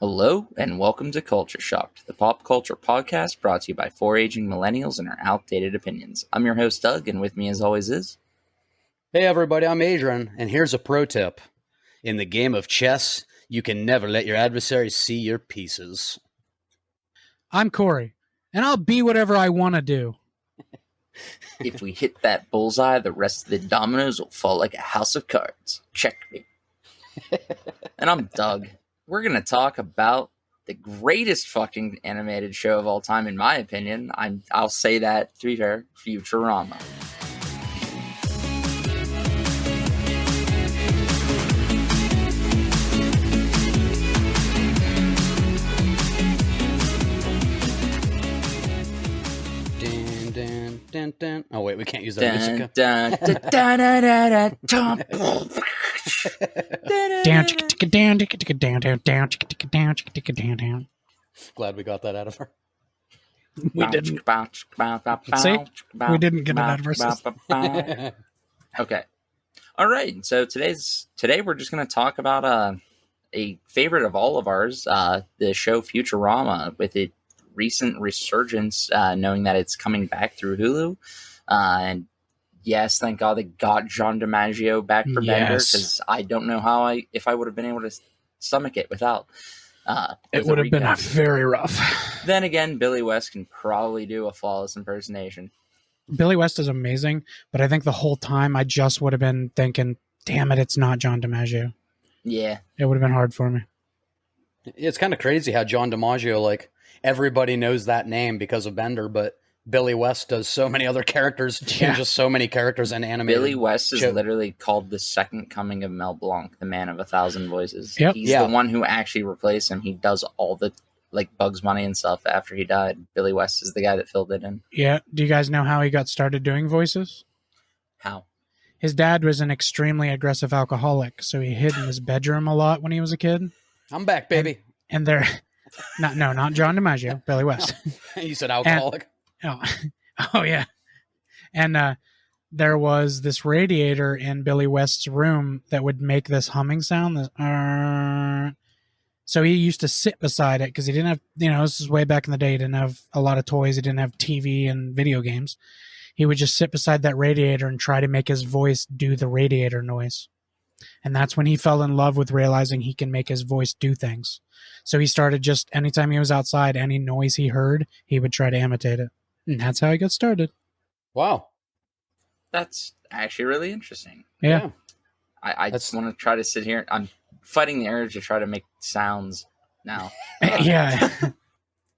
Hello, and welcome to Culture Shocked, the pop culture podcast brought to you by four aging millennials and our outdated opinions. I'm your host, Doug, and with me as always is... Hey everybody, I'm Adrian, and here's a pro tip. In the game of chess, you can never let your adversary see your pieces. I'm Corey, and I'll be whatever I want to do. If we hit that bullseye, the rest of the dominoes will fall like a house of cards. Checkmate. And I'm Doug. We're going to talk about the greatest fucking animated show of all time, in my opinion. I'll say that, to be fair, Futurama. Dun, dun. Oh wait, we can't use that music. Glad we got that out of her. We didn't. See? We didn't get it out of our system. Okay. All right. So today we're just going to talk about a favorite of all of ours, the show Futurama, with its recent resurgence, knowing that it's coming back through Hulu. And yes, thank God they got John DiMaggio back for Bender, because I don't know if I would have been able to stomach it without. It would have been very rough. Then again, Billy West can probably do a flawless impersonation. Billy West is amazing, but I think the whole time I just would have been thinking, damn it, it's not John DiMaggio. Yeah. It would have been hard for me. It's kind of crazy how John DiMaggio, everybody knows that name because of Bender, but Billy West does so many other characters, and just so many characters in animated. Billy West is literally called the second coming of Mel Blanc, the man of 1,000 voices. Yep. He's the one who actually replaced him. He does all the Bugs Bunny and stuff after he died. Billy West is the guy that filled it in. Yeah. Do you guys know how he got started doing voices? How? His dad was an extremely aggressive alcoholic, so he hid in his bedroom a lot when he was a kid. I'm back, baby. And there... not John DiMaggio, Billy West. You said alcoholic? Oh yeah. And there was this radiator in Billy West's room that would make this humming sound. So he used to sit beside it because he didn't have, this is way back in the day. He didn't have a lot of toys. He didn't have TV and video games. He would just sit beside that radiator and try to make his voice do the radiator noise. And that's when he fell in love with realizing he can make his voice do things. So he started just, anytime he was outside, any noise he heard, he would try to imitate it. And that's how he got started. Wow. That's actually really interesting. Yeah. I just want to try to sit here. I'm fighting the urge to try to make sounds now. Yeah.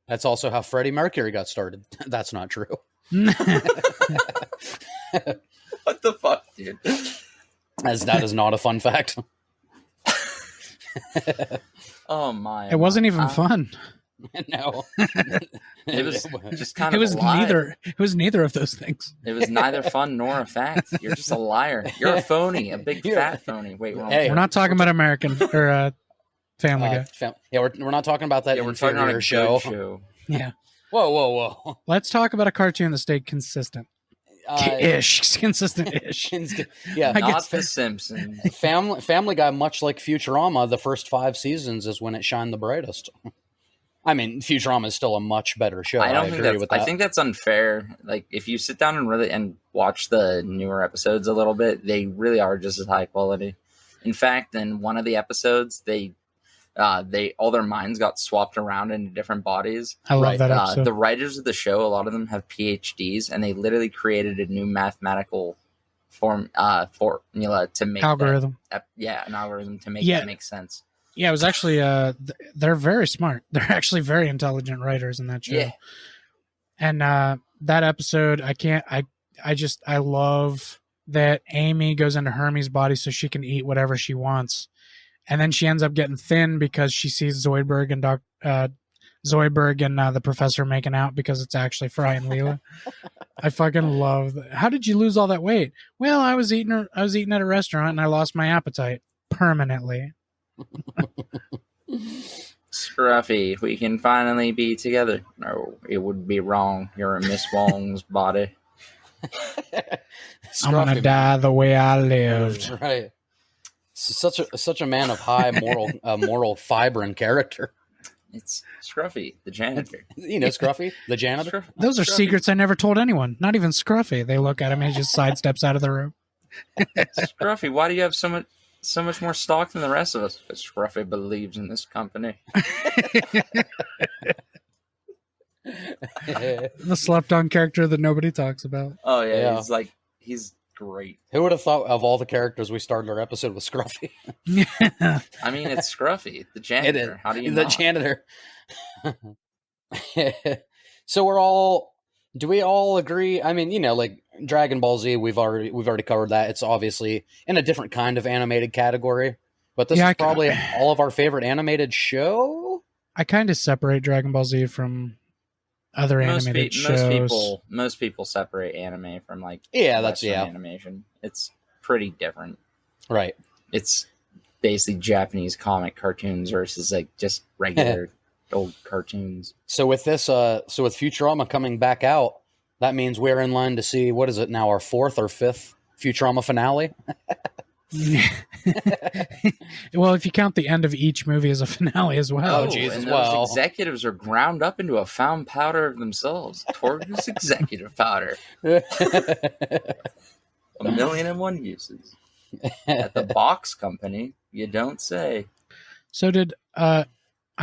That's also how Freddie Mercury got started. That's not true. What the fuck, dude? As that is not a fun fact. Oh my! It wasn't even fun. No, it was just kind of. It was a lie. neither. It was neither of those things. It was neither fun nor a fact. You're just a liar. You're a phony, a big fat phony. Wait, we're not talking about American or Family Guy. We're not talking about that. Yeah, we're talking about a show. Yeah. Whoa! Let's talk about a cartoon that stayed consistent. Consistent-ish. Yeah, not The Simpsons. Family Guy, much like Futurama, the first 5 seasons is when it shined the brightest. I mean, Futurama is still a much better show. I think that's unfair. If you sit down and watch the newer episodes a little bit, they really are just as high quality. In fact, in one of the episodes, all their minds got swapped around into different bodies. I love that episode. The writers of the show, a lot of them have PhDs, and they literally created a new mathematical formula to make algorithm. An algorithm to make that make sense. Yeah, it was actually they're very smart. They're actually very intelligent writers in that show. Yeah. And that episode, I love that Amy goes into Hermie's body so she can eat whatever she wants. And then she ends up getting thin because she sees Zoidberg and the professor making out because it's actually Fry and Leela. I fucking love that. How did you lose all that weight? Well, I was eating at a restaurant and I lost my appetite permanently. Scruffy, we can finally be together. No, it would be wrong. You're in Miss Wong's body. I'm gonna die the way I lived. Right. Such a man of high moral fiber and character. It's Scruffy, the janitor. You know, Scruffy, the janitor. Those are Scruffy. secrets I never told anyone. Not even Scruffy. They look at him and he just sidesteps out of the room. Scruffy, why do you have so much more stock than the rest of us? Because Scruffy believes in this company. The slept-on character that nobody talks about. Oh yeah, Yeah. he's great. Who would have thought of all the characters we started our episode with Scruffy? I mean, it's Scruffy, the janitor. How do you the not? janitor? So do we all agree? I mean, you know, like Dragon Ball Z, we've already covered that. It's obviously in a different kind of animated category, but this is probably all of our favorite animated show. I kind of separate Dragon Ball Z from other animated shows. Most people separate anime from that's animation. It's pretty different. Right. It's basically Japanese comic cartoons versus just regular old cartoons. So with this, with Futurama coming back out, that means we're in line to see, what is it now, our 4th or 5th Futurama finale? Well, if you count the end of each movie as a finale as well. Oh, Jesus. And those executives are ground up into a found powder of themselves. Torgus executive powder. 1,000,001 uses. At the box company, you don't say. So did I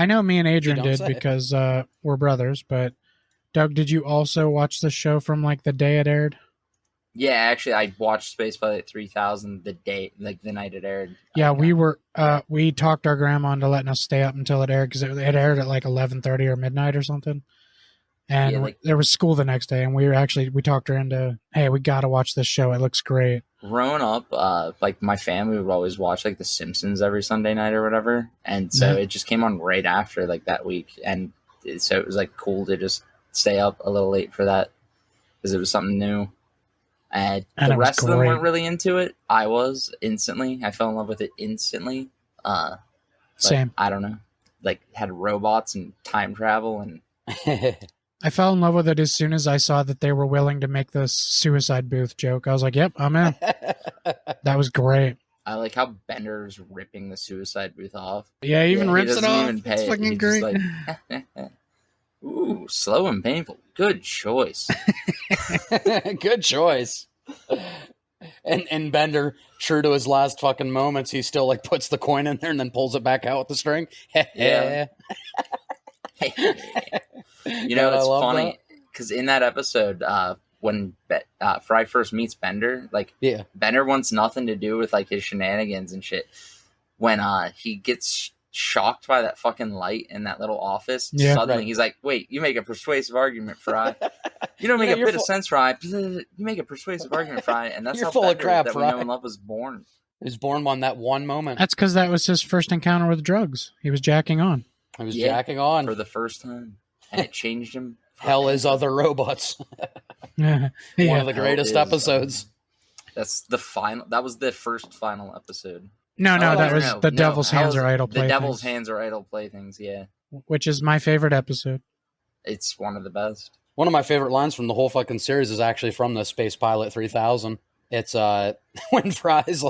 know me and Adrian did say because we're brothers, but Doug, did you also watch the show from the day it aired? Yeah, actually, I watched Space Pilot 3000 the night it aired. Yeah, we talked our grandma into letting us stay up until it aired because it aired at 11:30 or midnight or something. And there was school the next day, and we talked her into, hey, we got to watch this show. It looks great. Growing up, my family would always watch The Simpsons every Sunday night or whatever, and so it just came on right after that week, and so it was the just stay up a little late for that because it was something new. And the rest of them weren't really into it. I was instantly. I fell in love with it instantly. Same. I don't know. Had robots and time travel and. I fell in love with it as soon as I saw that they were willing to make the suicide booth joke. I was like, yep, I'm in. That was great. I like how Bender's ripping the suicide booth off. Yeah, he even rips it off. Even pay it's fucking great. Ooh, slow and painful. Good choice. Good choice. And Bender, true to his last fucking moments, he still puts the coin in there and then pulls it back out with the string. Yeah. You know, it's funny because in that episode, when Fry first meets Bender, Bender wants nothing to do with his shenanigans and shit. When he gets shocked by that fucking light in that little office, suddenly he's like, "Wait, you make a persuasive argument, Fry. You don't make a bit of sense, Fry. You make a persuasive argument, Fry." And that's how Bender that we know and love was born. He was born on that one moment. That's because that was his first encounter with drugs. He was jacking on. He was jacking on for the first time, and it changed him. Hell is other robots. One of the greatest episodes. That's the final. That was the first final episode. No, that was the Devil's Hands Are Idle Playthings. The Devil's Hands Are Idle Playthings, yeah. Which is my favorite episode. It's one of the best. One of my favorite lines from the whole fucking series is actually from the Space Pilot 3000. It's when Fry's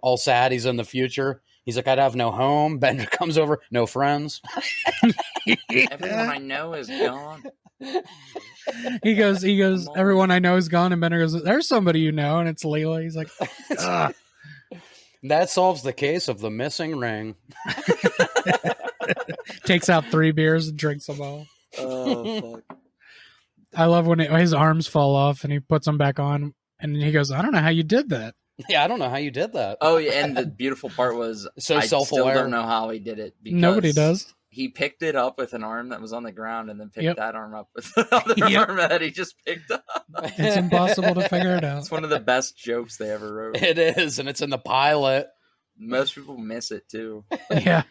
all sad, he's in the future. He's like, I'd have no home. Bender comes over, no friends. Everyone I know is gone. He goes, everyone I know is gone. And Bender goes, there's somebody you know. And it's Leela. He's like, ugh. That solves the case of the missing ring. Takes out 3 beers and drinks them all. Oh, fuck. I love when his arms fall off and he puts them back on. And he goes, I don't know how you did that. Yeah, I don't know how you did that. Oh, yeah, and the beautiful part was so I self-aware. still don't know how he did it. Because nobody does. He picked it up with an arm that was on the ground and then picked that arm up with the other arm that he just picked up. It's impossible to figure it out. It's one of the best jokes they ever wrote. It is, and it's in the pilot. Most people miss it, too. Yeah.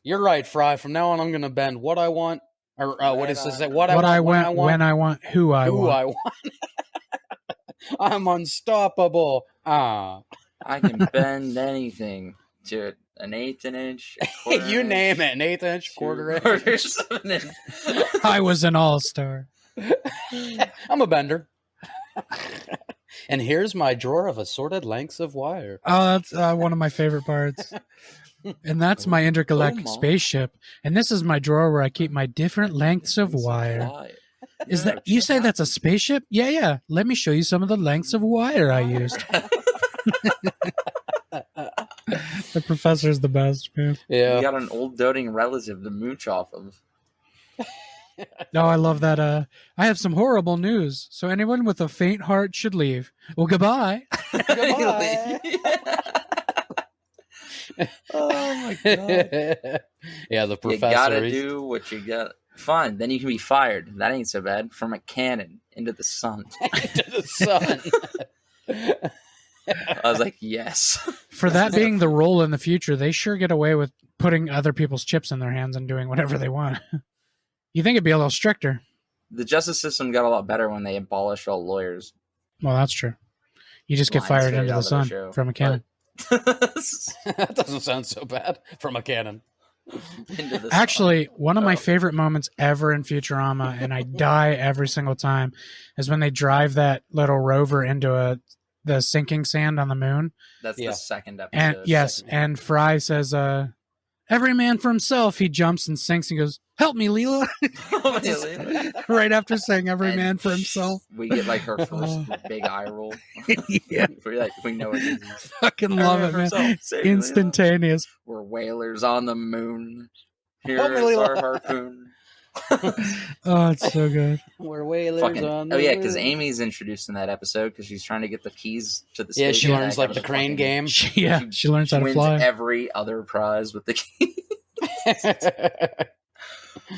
You're right, Fry. From now on, I'm going to bend what I want. Or what is this? What I want, when I want, who I want. I'm unstoppable. I can bend anything to an eighth an inch. You name it, an eighth inch, quarter inch. I was an all-star. I'm a bender. And here's my drawer of assorted lengths of wire. Oh, that's one of my favorite parts. And that's my intergalactic Mom. spaceship. And this is my drawer where I keep my different lengths of wire. Is that you say that's a spaceship? Yeah. Let me show you some of the lengths of wire I used. The professor's the best, man. Yeah. You got an old doting relative to mooch off of. No, I love that. I have some horrible news. So anyone with a faint heart should leave. Well, goodbye. Goodbye. Oh my god. Yeah, the professor. You gotta do what you got. Fine, then you can be fired. That ain't so bad. From a cannon into the sun. Into the sun. I was like, yes. For that being the role in the future, they sure get away with putting other people's chips in their hands and doing whatever they want. You think it'd be a little stricter. The justice system got a lot better when they abolished all lawyers. Well, that's true. You just get Lines fired straight into out the of sun show. from a cannon. That doesn't sound so bad. From a cannon. Into the Actually, sun. one of my favorite moments ever in Futurama, and I die every single time, is when they drive that little rover into the sinking sand on the moon. That's Yeah. the second episode. And yes, and Fry says, every man for himself. He jumps and sinks and goes, help me, Leela. Right after saying every And man for himself. We get like her first big eye roll. Yeah. We're like, we know it is. Fucking love it, man. Instantaneous. We're whalers on the moon. Help me, Here's our Leela. harpoon. Oh, it's so good. We're whalers Fucking, on the oh yeah, because moon. Amy's introduced in that episode because she's trying to get the keys to the Yeah, space she bag learns out like of the crane fucking- game. She learns how to wins fly. every other prize with the key.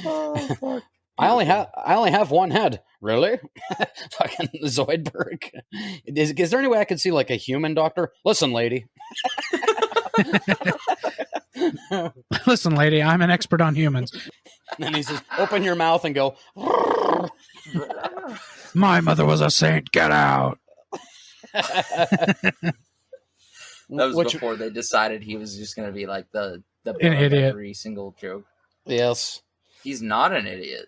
Oh, fuck. I only have one head. Really? Fucking Zoidberg. Is there any way I could see like a human doctor? Listen, lady. Listen, lady, I'm an expert on humans. And he says, "Open your mouth and go." My mother was a saint. Get out. That was Which- before they decided he was just going to be like the butt An of idiot. every single joke. Yes. He's not an idiot.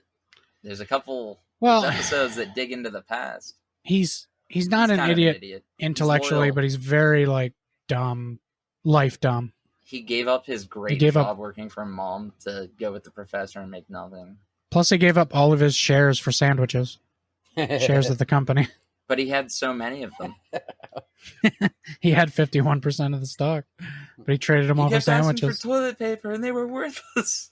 There's a couple Well, episodes that dig into the past. he's not He's an kind of idiot intellectually, loyal. but he's very like dumb, life dumb. He gave up his great gave job up- working for mom to go with the professor and make nothing. Plus, he gave up all of his shares for sandwiches, shares of the company. But he had so many of them. He had 51% of the stock, but he traded them all He for kept asking sandwiches. for toilet paper, and they were worthless.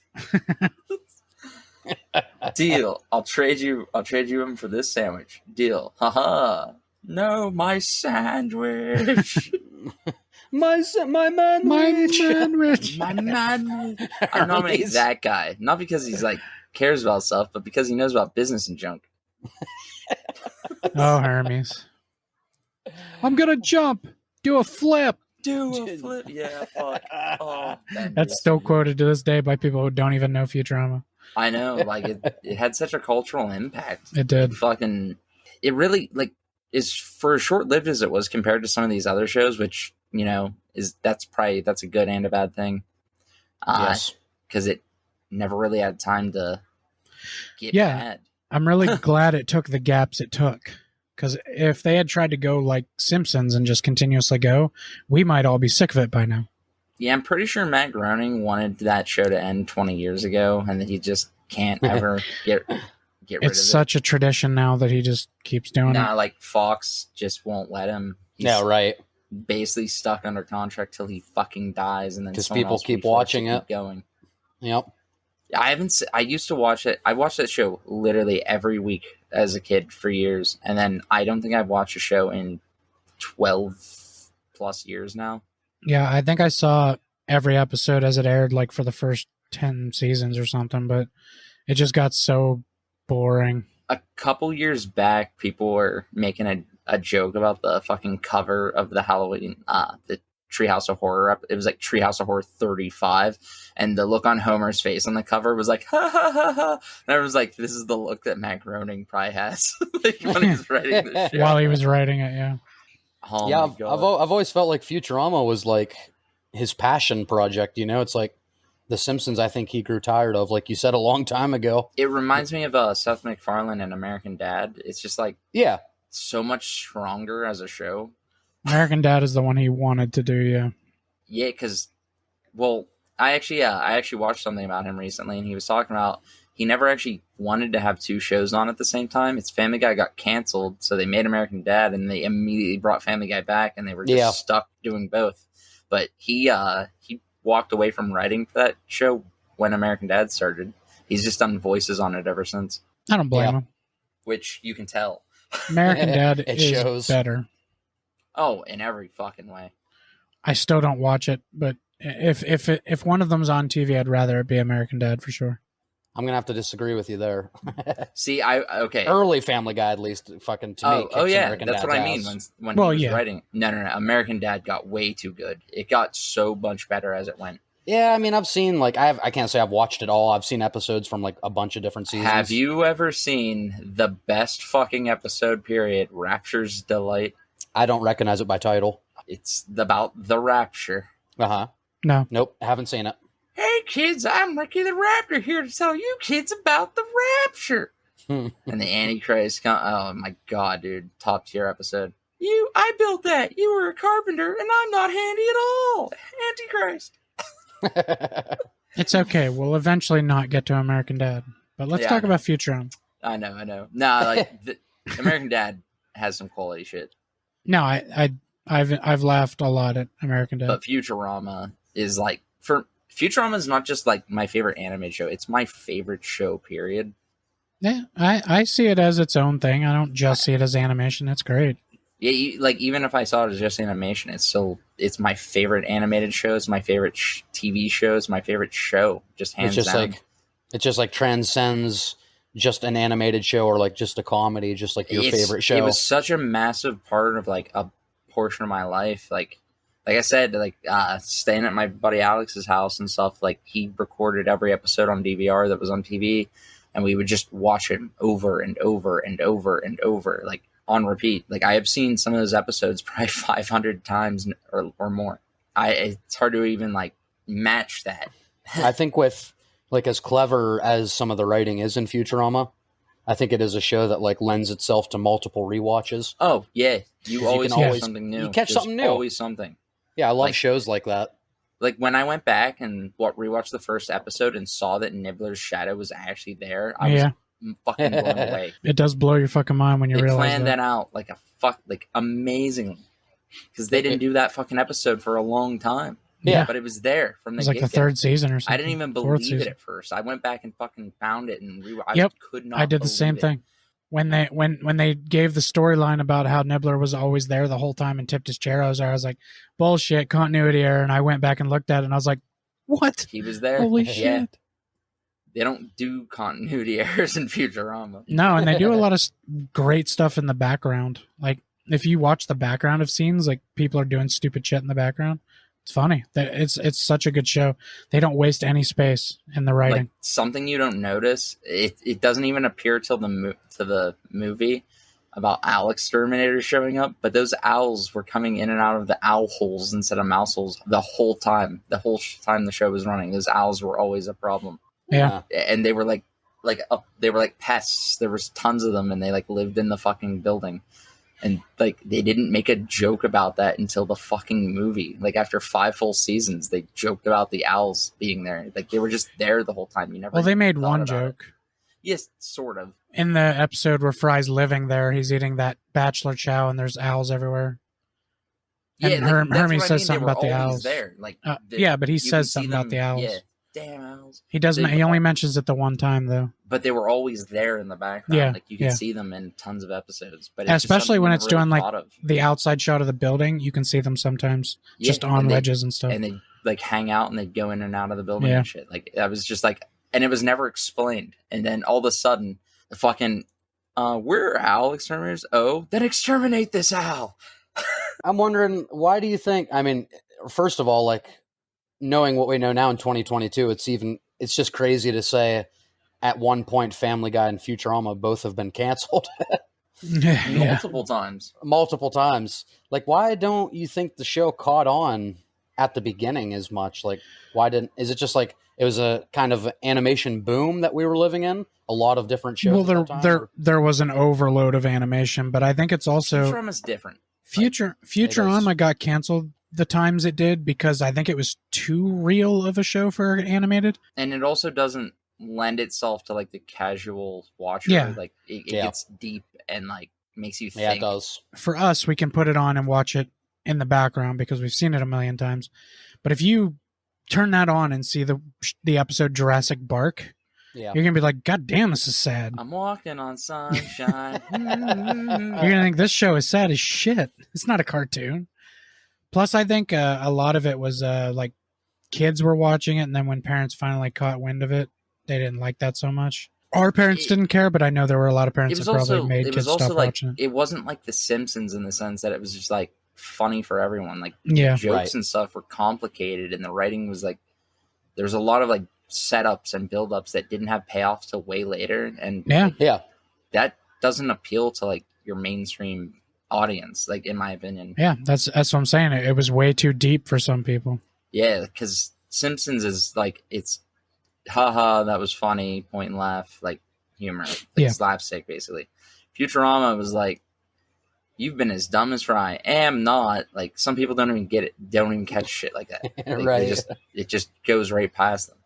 Deal. I'll trade you them for this sandwich. Deal. Haha. No, my sandwich. My man. My sandwich. My man. I nominate Hermes. that guy, not because he's like cares about stuff, but because he knows about business and junk. Oh, Hermes. I'm gonna jump, do a flip. Do a flip. Yeah, fuck. Oh, That's still quoted to this day by people who don't even know Futurama. I know, like it had such a cultural impact. It did. Fucking, it really like is for as short lived as it was compared to some of these other shows, which that's a good and a bad thing. Yes. Because it never really had time to get Yeah. bad. I'm really glad it took the gaps it took. Because if they had tried to go like Simpsons and just continuously go, we might all be sick of it by now. Yeah, I'm pretty sure Matt Groening wanted that show to end 20 years ago, and that he just can't ever get rid of it. It's such a tradition now that he just keeps doing Nah, it. like Fox just won't let him. He's Yeah, right. basically stuck under contract till he fucking dies, and then 'Cause someone people else will be keep forced to watching keep it. going. Yep. I used to watch it. I watched that show literally every week as a kid for years, and then I don't think I've watched a show in 12 plus years now. Yeah, I think I saw every episode as it aired, like for the first 10 seasons or something, but it just got so boring. A couple years back, people were making a joke about the fucking cover of the Halloween, the Treehouse of Horror. It was like Treehouse of Horror 35, and the look on Homer's face on the cover was like, ha ha ha ha. And I was like, this is the look that Matt Groening probably has like, when he's writing this show. While he was writing it, yeah. Oh Yeah, my I've God. always felt like Futurama was like his passion project. You know, it's like The Simpsons. I think he grew tired of, like you said, a long time ago. It reminds me of Seth MacFarlane and American Dad. It's just like Yeah, so much stronger as a show. American Dad is the one he wanted to do, yeah. Yeah, because, well, I actually watched something about him recently, and he was talking about he never actually wanted to have two shows on at the same time. It's Family Guy got canceled, so they made American Dad, and they immediately brought Family Guy back, and they were just stuck doing both. But he walked away from writing for that show when American Dad started. He's just done voices on it ever since. I don't blame him. Which you can tell. American Dad It is shows. better. Oh, in every fucking way. I still don't watch it, but if one of them's on TV, I'd rather it be American Dad for sure. I'm gonna have to disagree with you there. See, okay. Early Family Guy, at least, fucking to me. Oh yeah, American that's Dad's what I mean. ass. When he was writing, no. American Dad got way too good. It got so much better as it went. Yeah, I mean, I've seen I can't say I've watched it all. I've seen episodes from like a bunch of different seasons. Have you ever seen the best fucking episode? Period. Rapture's Delight. I don't recognize it by title. It's about the Rapture. No. Nope. Haven't seen it. Hey kids, I'm Ricky the Raptor here to tell you kids about the Rapture. And the Antichrist. Oh my god, dude! Top tier episode. I built that. You were a carpenter, and I'm not handy at all. Antichrist. It's okay. We'll eventually not get to American Dad, but let's talk about Futurama. I know. Nah, like American Dad has some quality shit. No, I've laughed a lot at American Dad, but Futurama is like Futurama is not just like my favorite animated show; it's my favorite show. Period. Yeah, I see it as its own thing. I don't just see it as animation. It's great. Yeah, like even if I saw it as just animation, it's my favorite animated show. It's my favorite TV show. It's my favorite show. Just hands down. It just like transcends just an animated show or like just a comedy. Just like your favorite show. It was such a massive part of like a portion of my life. Like I said, like staying at my buddy Alex's house and stuff. Like he recorded every episode on DVR that was on TV, and we would just watch it over and over and over and over, like on repeat. Like I have seen some of those episodes probably 500 times or more. It's hard to even like match that. I think with like as clever as some of the writing is in Futurama, I think it is a show that like lends itself to multiple rewatches. Oh yeah, you always catch something new. You catch something new. Always something. Yeah, I love shows like that. Like when I went back and rewatched the first episode and saw that Nibbler's shadow was actually there, I was fucking blown away. It does blow your fucking mind when you realize they planned that out like amazingly, because they didn't do that fucking episode for a long time. Yeah, but it was there from the get-go. It was like the third season or something. I didn't even believe it at first. I went back and fucking found it and I could not. I did the same thing. When they gave the storyline about how Nibbler was always there the whole time and tipped his chair, I was like, bullshit, continuity error. And I went back and looked at it and I was like, what? He was there. Holy shit. They don't do continuity errors in Futurama. No, and they do a lot of great stuff in the background. Like if you watch the background of scenes, like people are doing stupid shit in the background. It's funny. It's such a good show. They don't waste any space in the writing. Like, something you don't notice, it doesn't even appear till the movie about owl exterminators showing up, but those owls were coming in and out of the owl holes instead of mouse holes the whole time. The whole time the show was running, those owls were always a problem. Yeah. And they were like pests. There was tons of them, and they like lived in the fucking building. And like they didn't make a joke about that until the fucking movie. Like after 5 full seasons, they joked about the owls being there. Like they were just there the whole time. You never. Well, they made one joke. Yes, sort of. In the episode where Fry's living there, he's eating that bachelor chow, and there's owls everywhere. And yeah, Hermie says something about the owls. There, like yeah, but he says something about the owls. Yeah. Damn owls. He doesn't. He only mentions it the one time though. But they were always there in the background. Yeah, like you could see them in tons of episodes. But especially when it's doing like the outside shot of the building, you can see them sometimes just on ledges and stuff. And they like hang out and they go in and out of the building and shit. Like that was just like, and it was never explained. And then all of a sudden, the fucking we're owl exterminators. Oh, then exterminate this owl. I'm wondering, why do you think? I mean, first of all, like, knowing what we know now in 2022, it's just crazy to say at one point Family Guy and Futurama both have been canceled. Multiple times. Like, why don't you think the show caught on at the beginning as much? Like, is it just like it was a kind of animation boom that we were living in? A lot of different shows. Well, there was an overload of animation, but I think it's also Futurama's different. Futurama got canceled the times it did because I think it was too real of a show for animated. And it also doesn't lend itself to like the casual watcher. Yeah. Like it gets deep and like makes you think. Yeah, it does. For us, we can put it on and watch it in the background because we've seen it a million times. But if you turn that on and see the episode Jurassic Bark, you're gonna be like, God damn, this is sad. I'm walking on sunshine. You're gonna think this show is sad as shit. It's not a cartoon. Plus, I think a lot of it was like kids were watching it, and then when parents finally caught wind of it, they didn't like that so much. Our parents didn't care, but I know there were a lot of parents that probably made kids stop watching it. It wasn't like The Simpsons in the sense that it was just like funny for everyone. Like jokes and stuff were complicated, and the writing was like there was a lot of like setups and build-ups that didn't have payoffs till way later, and that doesn't appeal to like your mainstream audience, like in my opinion. Yeah, that's what I'm saying. It was way too deep for some people. Yeah, because Simpsons is like it's haha, that was funny, point and laugh, like humor, like slapstick basically. Futurama was like, you've been as dumb as Fry. Am not. Like some people don't even get it, don't even catch shit like that. Like, it just goes right past them.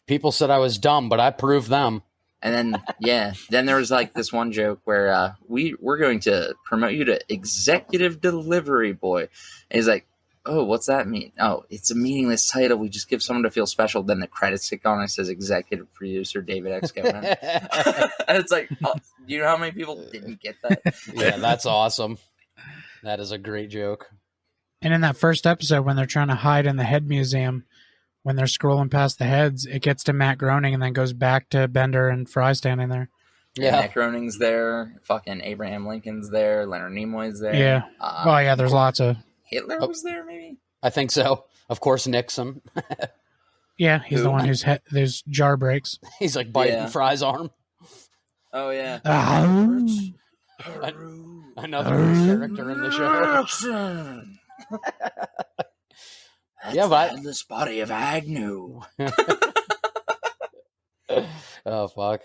People said I was dumb, but I proved them. And then then there was like this one joke where we're going to promote you to executive delivery boy. And he's like, oh, what's that mean? Oh, it's a meaningless title. We just give someone to feel special. Then the credits kick on and it says executive producer David X. Kevin. And it's like, oh, do you know how many people didn't get that? Yeah, that's awesome. That is a great joke. And in that first episode, when they're trying to hide in the head museum, when they're scrolling past the heads, it gets to Matt Groening and then goes back to Bender and Fry standing there. Yeah, Matt Groening's there. Fucking Abraham Lincoln's there. Leonard Nimoy's there. Yeah. There's lots of... Hitler was there, maybe? I think so. Of course, Nixon. Yeah, he's the one whose jaw breaks. He's like biting Fry's arm. Oh, yeah. Another character in the show. But this body of Agnew. Oh, fuck.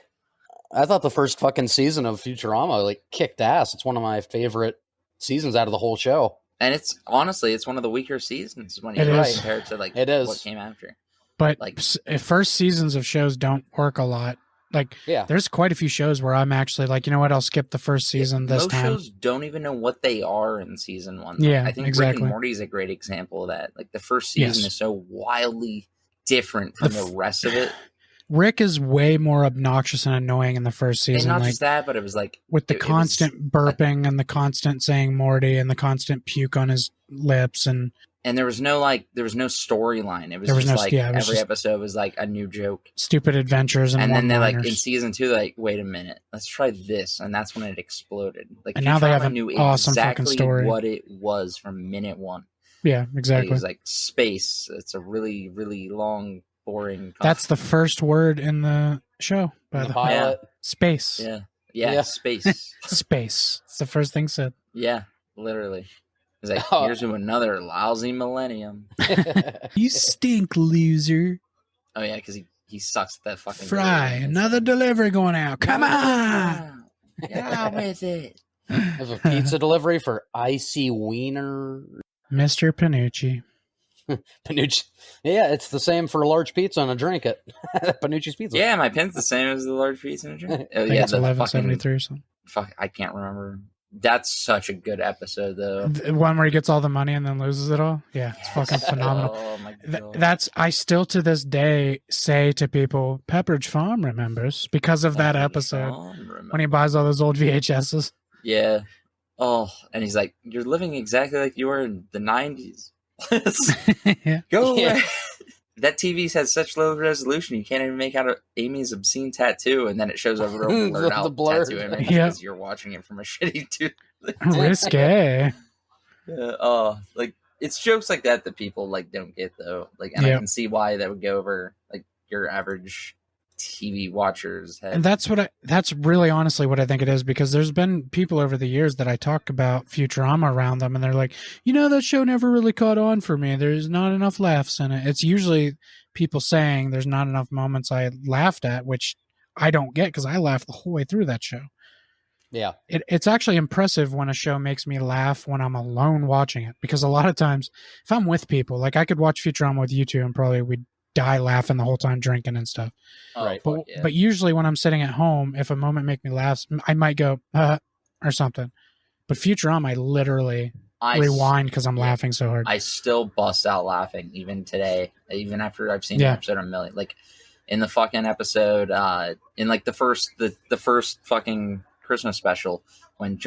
I thought the first fucking season of Futurama like kicked ass. It's one of my favorite seasons out of the whole show. And it's honestly, it's one of the weaker seasons when you compare it to like what came after. But like first seasons of shows don't work a lot. Like, there's quite a few shows where I'm actually like, you know what, I'll skip the first season this time. Most shows don't even know what they are in season one. Yeah, I think Rick and Morty is a great example of that. Like the first season is so wildly different from the rest of it. Rick is way more obnoxious and annoying in the first season. And not just that, but it was like... With the constant burping and the constant saying Morty and the constant puke on his lips and... And there was no storyline. It was every episode was like a new joke. Stupid adventures and then they're like, in season 2, they're like, wait a minute, let's try this. And that's when it exploded. Like, and now they have an awesome fucking story. What it was from minute 1. Yeah, exactly. It was like space. It's a really, really long... boring. That's the first word in the show, by the way. Space. Yeah, space. Space. It's the first thing said. Yeah, literally. It's like, here's to another lousy millennium. You stink, loser. Oh, yeah, because he sucks at that fucking... Fry, another delivery going out. Come on! Get out with it. I have a pizza delivery for Icy Wiener. Mr. Panucci. Panucci. Yeah, it's the same for a large pizza and a drink at Panucci's Pizza. Yeah, my pin's the same as the large pizza and a drink. I think it's $11.73 or something. Fuck, I can't remember. That's such a good episode, though. The one where he gets all the money and then loses it all? Yeah, it's fucking phenomenal. Oh, my God. That's, I still to this day say to people, Pepperidge Farm remembers because of that episode when he buys all those old VHSs. Yeah. Oh, and he's like, you're living exactly like you were in the 90s. Go away. That TV has such low resolution you can't even make out Amy's obscene tattoo, and then it shows a real blurred out tattoo image because you're watching it from a shitty tooth. Risque. Like it's jokes like that people like don't get though. Like, and I can see why that would go over like your average TV watchers head. And that's really honestly what I think it is, because there's been people over the years that I talk about Futurama around them and they're like, that show never really caught on for me. There's not enough laughs in it. It's usually people saying there's not enough moments I laughed at, which I don't get because I laughed the whole way through that show. Yeah. It's actually impressive when a show makes me laugh when I'm alone watching it, because a lot of times if I'm with people, like I could watch Futurama with you two and probably we'd die laughing the whole time drinking and stuff. Right. But usually when I'm sitting at home, if a moment make me laugh, I might go or something. But Futurama, I literally rewind because I'm laughing so hard. I still bust out laughing even today, even after I've seen the episode a million. Like in the fucking episode, in like the first fucking Christmas special, when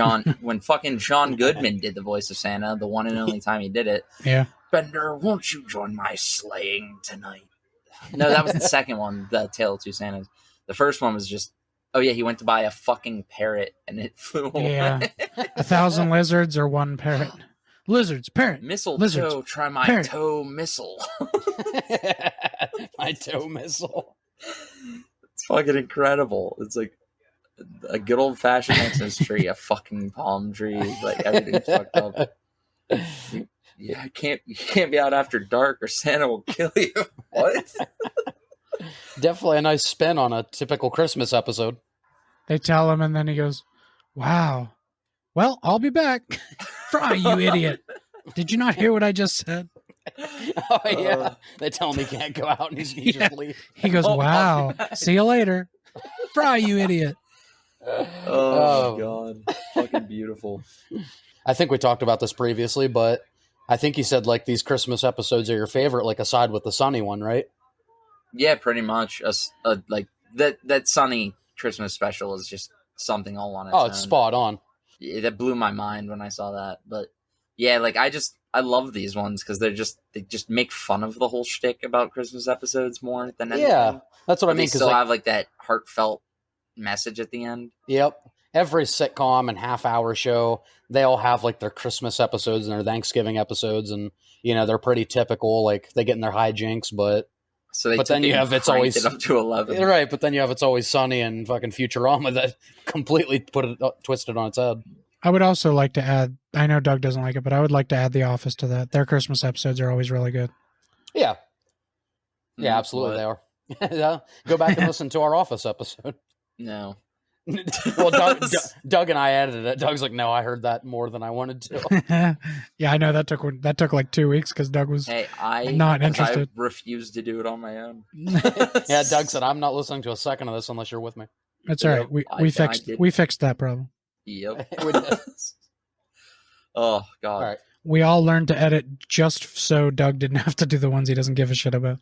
fucking John Goodman did the voice of Santa, the one and only time he did it. Yeah. Bender, won't you join my sleighing tonight? No, that was the second one, the Tale of Two Santas. The first one was just, oh yeah, he went to buy a fucking parrot and it flew away. Yeah. 1,000 lizards or one parrot. Lizards, parrot. Mistletoe, lizards, try my parrot. toe missile. My toe missile. It's fucking incredible. It's like a good old fashioned Xmas tree, a fucking palm tree, like everything's fucked up. Yeah, you can't be out after dark or Santa will kill you. What? Definitely a nice spin on a typical Christmas episode. They tell him, and then he goes, "Wow. Well, I'll be back." Fry, you idiot! Did you not hear what I just said? Oh yeah, they tell him he can't go out, and he just leaves. He goes, "Wow. See you later." Fry, you idiot! Oh god, fucking beautiful. I think we talked about this previously, but I think you said like these Christmas episodes are your favorite, like aside with the Sunny one, right? Yeah, pretty much. Like that Sunny Christmas special is just something all on its own. Oh, it's spot on. Yeah, that blew my mind when I saw that. But yeah, like I love these ones because they just make fun of the whole shtick about Christmas episodes more than anything. Yeah, that's what I mean. They still have like that heartfelt message at the end. Yep. Every sitcom and half-hour show, they all have like their Christmas episodes and their Thanksgiving episodes, and they're pretty typical. Like they get in their hijinks, but then you have It's Always up to 11, right? But then you have It's Always Sunny and fucking Futurama that completely twisted on its head. I would also like to add, I know Doug doesn't like it, but I would like to add The Office to that. Their Christmas episodes are always really good. Yeah. Yeah, absolutely they are. Yeah. Go back and listen to our Office episode. No. Well, Doug and I edited it. Doug's like, no, I heard that more than I wanted to. Yeah, I know that took like 2 weeks because Doug was not interested. I refused to do it on my own. Yeah, Doug said, I'm not listening to a second of this unless you're with me. That's all right. We fixed that problem. Yep. Oh god. All right. We all learned to edit just so Doug didn't have to do the ones he doesn't give a shit about.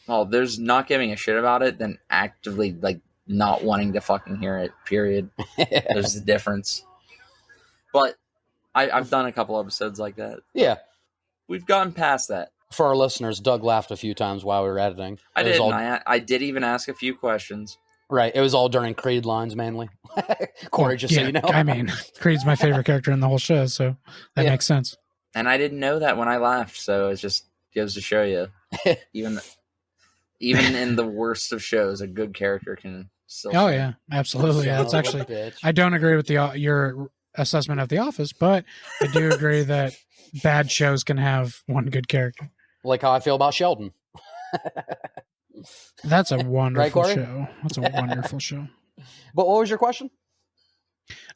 Oh, there's not giving a shit about it, then actively like not wanting to fucking hear it, period. There's a difference. But I've done a couple episodes like that. Yeah. We've gotten past that. For our listeners, Doug laughed a few times while we were editing. I did even ask a few questions. Right. It was all during Creed lines, mainly. Corey, so you know. I mean, Creed's my favorite character in the whole show, so that makes sense. And I didn't know that when I laughed, so it just goes to show you. Even in the worst of shows, a good character can still... Oh, yeah. Absolutely. Yeah, it's actually... I don't agree with your assessment of The Office, but I do agree that bad shows can have one good character. Like how I feel about Sheldon. That's a wonderful show. That's a wonderful show. But what was your question?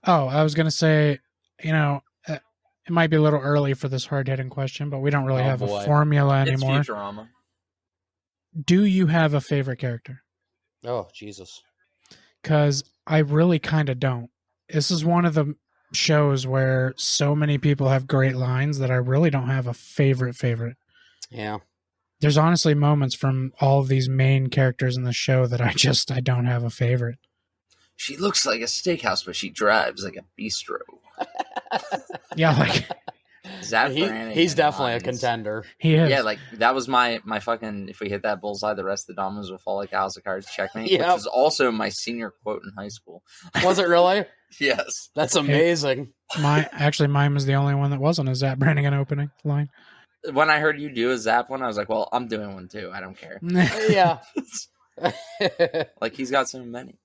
Oh, I was going to say, it might be a little early for this hard-hitting question, but we don't really have a formula anymore. It's Futurama. Do you have a favorite character? Oh, Jesus. Because I really kind of don't. This is one of the shows where so many people have great lines that I really don't have a favorite. Yeah. There's honestly moments from all of these main characters in the show that I don't have a favorite. She looks like a steakhouse, but she drives like a bistro. Yeah, like... He's definitely a contender. He is. Yeah, like that was my fucking, if we hit that bullseye, the rest of the dominoes will fall like a house of cards, checkmate. Which was also my senior quote in high school. Was it really? Yes. That's amazing. Mine was the only one that wasn't a Zap Brannigan opening line. When I heard you do a Zap one, I was like, well, I'm doing one too. I don't care. Yeah. Like he's got so many.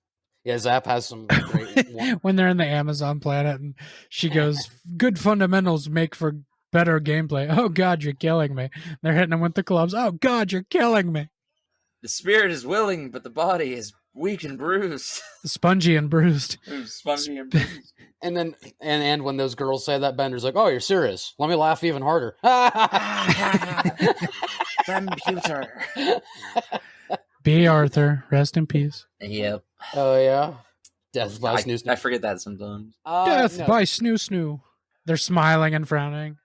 Yeah, Zap has some great when they're in the Amazon planet and she goes, good fundamentals make for better gameplay. Oh, God, you're killing me. They're hitting him with the clubs. Oh, God, you're killing me. The spirit is willing, but the body is weak and bruised. Spongy and bruised. Spongy and bruised. And then, and when those girls say that, Bender's like, "Oh, you're serious? Let me laugh even harder." Computer. B. Arthur, rest in peace. Yep. Oh yeah, death by snoo snoo. I forget that sometimes. Death by snoo snoo. They're smiling and frowning.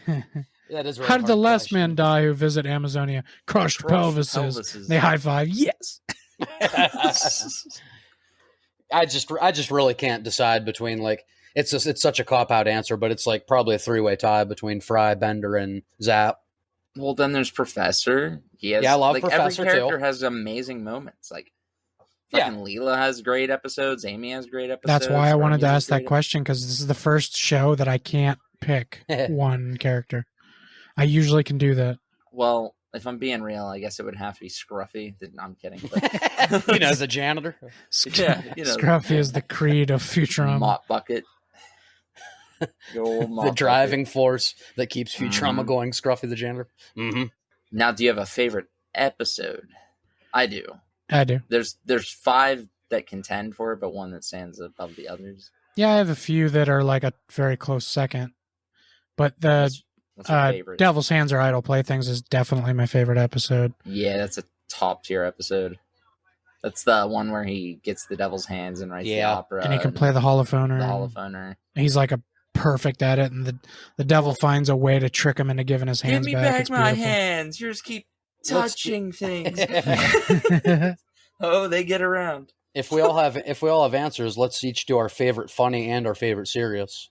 That is. Really How did the last question. man die who visit Amazonia? Crushed pelvises. They high five. Yes. I just really can't decide between like it's such a cop out answer, but it's like probably a 3-way tie between Fry, Bender, and Zap. Well, then there's Professor. He has, I love like, Professor every character too. has amazing moments. Like, fucking Leela has great episodes. Amy has great episodes. That's why I wanted to Hermes ask that question, because this is the first show that I can't pick one character. I usually can do that. Well, if I'm being real, I guess it would have to be Scruffy. No, I'm kidding. But The janitor. Yeah, Scruffy is the creed of Futurama. Mop bucket. The driving force that keeps Futurama going. Scruffy the janitor. Mm-hmm. Now, do you have a favorite episode? I do. There's 5 that contend for it, but one that stands above the others. Yeah, I have a few that are like a very close second. But the What's your favorite? Devil's Hands Are Idle Playthings is definitely my favorite episode. Yeah, that's a top tier episode. That's the one where he gets the devil's hands and writes the opera. And he can play the holophoner. The holophoner. He's like a perfect at it, and the devil finds a way to trick him into giving his hands back. Give me back it's my beautiful. hands. Yours keep touching things. Oh, they get around. If we all have answers, let's each do our favorite funny and our favorite serious.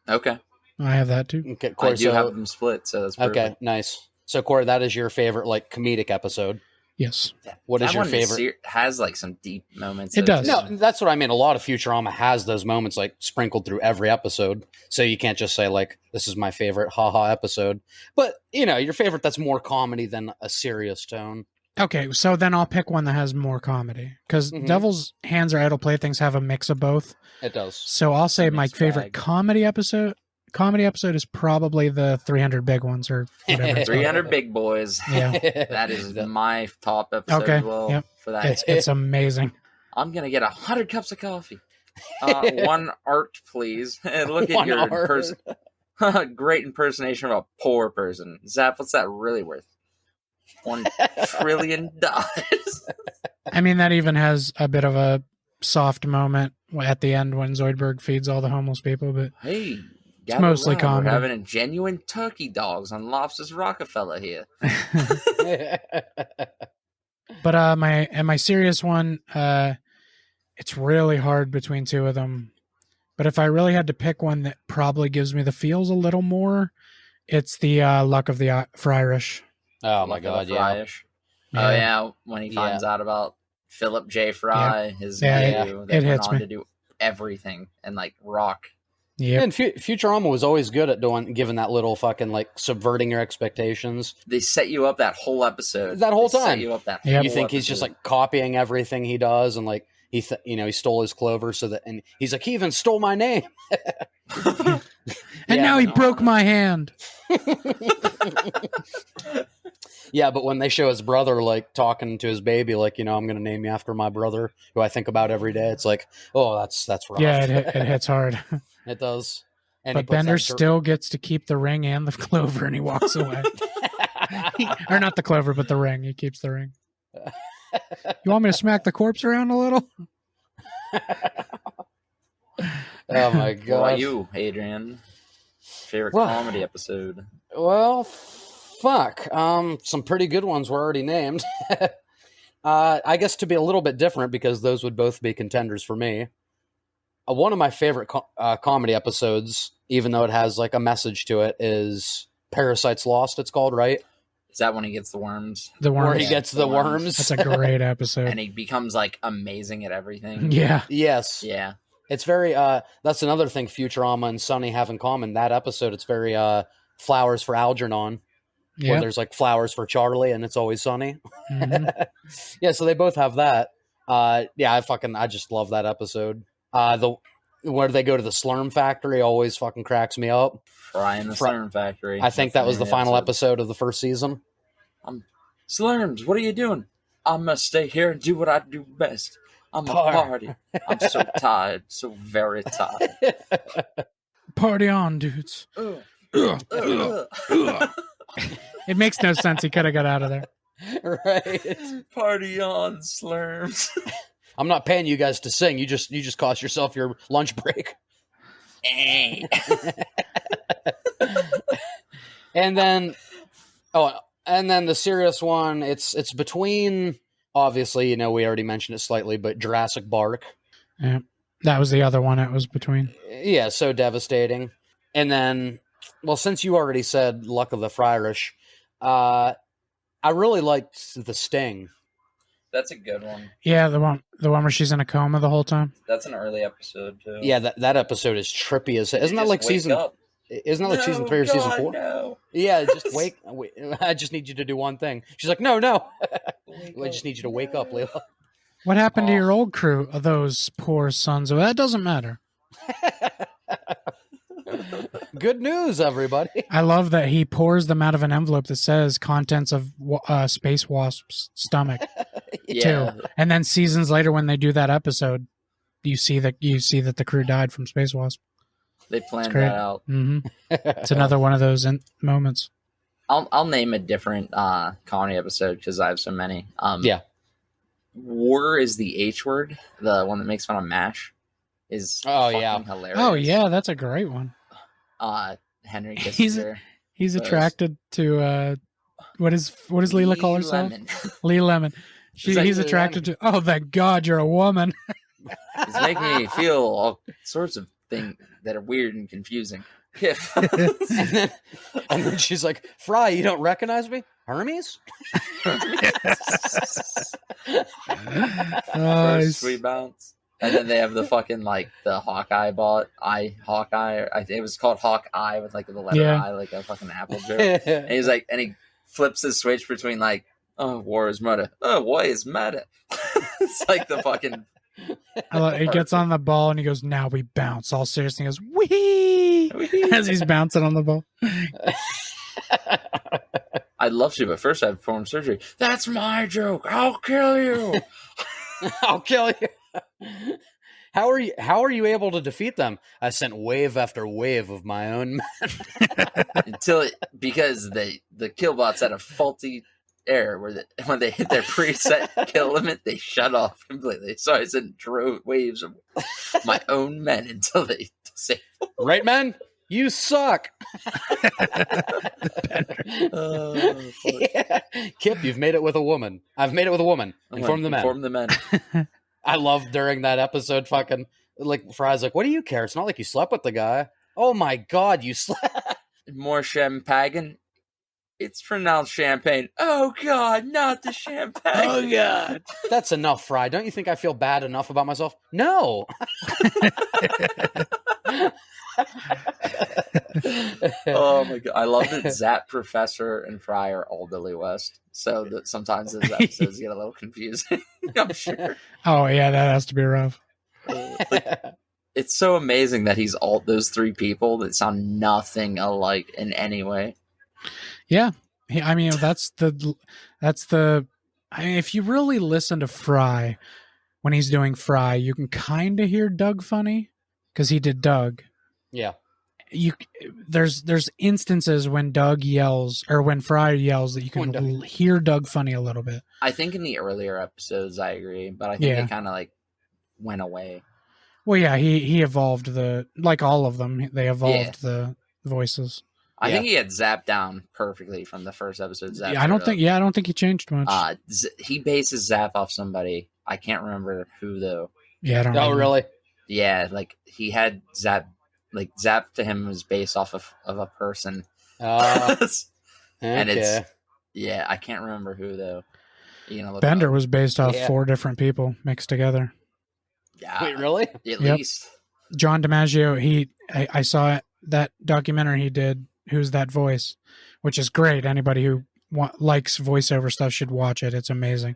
Okay. I have that too. Okay, Corey, I do have them split, so that's perfect. Okay, nice. So Corey, that is your favorite like comedic episode. Yes. What is your favorite? Has like some deep moments. It does. No, that's what I mean. A lot of Futurama has those moments like sprinkled through every episode. So you can't just say like, this is my favorite haha episode. But, your favorite that's more comedy than a serious tone. Okay, so then I'll pick one that has more comedy. Because Devil's Hands Are Idle Playthings have a mix of both. It does. So I'll say my favorite comedy episode is probably the 300 Big Ones or whatever. 300 Big Boys. Yeah. That is my top episode as well for that. It's amazing. I'm going to get 100 cups of coffee. One art, please. And look at your great impersonation of a poor person. Zap, what's that really worth? $1 trillion. I mean, that even has a bit of a soft moment at the end when Zoidberg feeds all the homeless people, but hey, it's mostly around. comedy. We're having a genuine turkey dogs on Lobster's Rockefeller here. But my serious one, it's really hard between two of them. But if I really had to pick one that probably gives me the feels a little more, it's the Luck of the Friarish. Oh my God, yeah. Oh yeah, when he finds out about Philip J. Fry, his nephew, that went on to do everything and like rock. Yeah, and Futurama was always good at giving that little fucking like subverting your expectations. They set you up that whole episode. That whole time. Set you up that. You think he's just like copying everything he does, and like he stole his clover, and he's like he even stole my name. And now he broke my hand. Yeah, but when they show his brother like talking to his baby, like I'm going to name you after my brother, who I think about every day. It's like, oh, that's rough. Yeah, it hits hard. It does. And but Bender still gets to keep the ring and the clover, and he walks away. Or not the clover, but the ring. He keeps the ring. You want me to smack the corpse around a little? Oh my God! What about you, Adrian? Favorite comedy episode? Well, fuck. Some pretty good ones were already named. I guess to be a little bit different, because those would both be contenders for me. One of my favorite comedy episodes, even though it has like a message to it, is Parasites Lost. It's called, right? Is that when he gets the worms? The worms. Where he gets the worms. That's a great episode. And he becomes like amazing at everything. Yeah. Yes. Yeah. It's very. That's another thing Futurama and Sunny have in common. That episode, it's very flowers for Algernon. Yeah. Where there's like flowers for Charlie, and it's always sunny. Mm-hmm. Yeah, so they both have that. I just love that episode. Where they go to the Slurm factory always fucking cracks me up. Fry in the Slurm factory. I think that was the final episode of the first season. Slurms, what are you doing? I'm gonna stay here and do what I do best. I'm a party. I'm so tired, so very tired. Party on, dudes. It makes no sense. He could have got out of there. Right. Party on, Slurms. I'm not paying you guys to sing. You just cost yourself your lunch break. And then the serious one, it's between, obviously, you know, we already mentioned it slightly, but Jurassic Bark. Yeah, that was the other one it was between. Yeah, so devastating. And then, well, since you already said Luck of the Friarish, I really liked The Sting. That's a good one. Yeah, the one where she's in a coma the whole time. That's an early episode too. Yeah, that episode is trippy as hell. Isn't that like season? Isn't that like season 3 or season 4? No. Yeah, just wait. I just need you to do one thing. She's like, no. I just need you to wake up, Layla. What happened to your old crew? Those poor sons. Well, that doesn't matter. Good news, everybody. I love that he pours them out of an envelope that says contents of Space Wasp's stomach, too. And then seasons later, when they do that episode, you see that the crew died from Space Wasp. They planned that out. Mm-hmm. It's another one of those moments. I'll name a different comedy episode because I have so many. Yeah. War is the H word. The one that makes fun of MASH is hilarious. Oh yeah, that's a great one. Henry Kissinger. He's attracted to what does Leela call herself? Lee Lemon. He's attracted to. Oh, thank God, you're a woman. He's making me feel all sorts of things that are weird and confusing. and then she's like, Fry, you don't recognize me? Hermes? First sweet bounce. And then they have the fucking the Hawkeye Hawkeye. It was called Hawkeye with the letter I, like a fucking apple joke. And he's like, and he flips the switch between war is murder. Oh, war is murder. It's like the fucking. He gets on the ball and he goes, now we bounce. All serious. And he goes, wee, as he's bouncing on the ball. I'd love to, but first I have to perform surgery. That's my joke. I'll kill you. I'll kill you. How are you able to defeat them? I sent wave after wave of my own men. Because the killbots had a faulty error where when they hit their preset kill limit, they shut off completely. So I sent waves of my own men until they disabled. Right, men? You suck. Yeah. Kip, you've made it with a woman. I've made it with a woman. Inform the men. Inform the men. I love during that episode fucking Fry's like, what do you care? It's not like you slept with the guy. Oh my God, you slept. More champagne. It's pronounced champagne. Oh God, not the champagne. Oh God. That's enough, Fry. Don't you think I feel bad enough about myself? No. Oh my God. I love that Zap Professor and Fry are all Billy West. So that sometimes those episodes get a little confusing. I'm sure. Oh yeah, that has to be rough. It's so amazing that he's all those three people that sound nothing alike in any way. Yeah. I mean, if you really listen to Fry when he's doing Fry, you can kind of hear Doug funny because he did Doug. Yeah. There's instances when Doug yells or when Fry yells that you can hear Doug funny a little bit. I think in the earlier episodes, I agree, but I think it kind of went away. Well, yeah, he evolved like all of them. They evolved the voices. I think he had Zap down perfectly from the first episode. I don't think he changed much. He bases Zap off somebody. I can't remember who though. Yeah, I don't know. Oh, really? Yeah, he had Zap. Zap to him was based off of a person. And it's I can't remember who though. Bender was based off 4 different people mixed together. Yeah. Wait, really? At least. John DiMaggio, I saw that documentary he did, Who's That Voice, which is great. Anybody who likes voiceover stuff should watch it. It's amazing.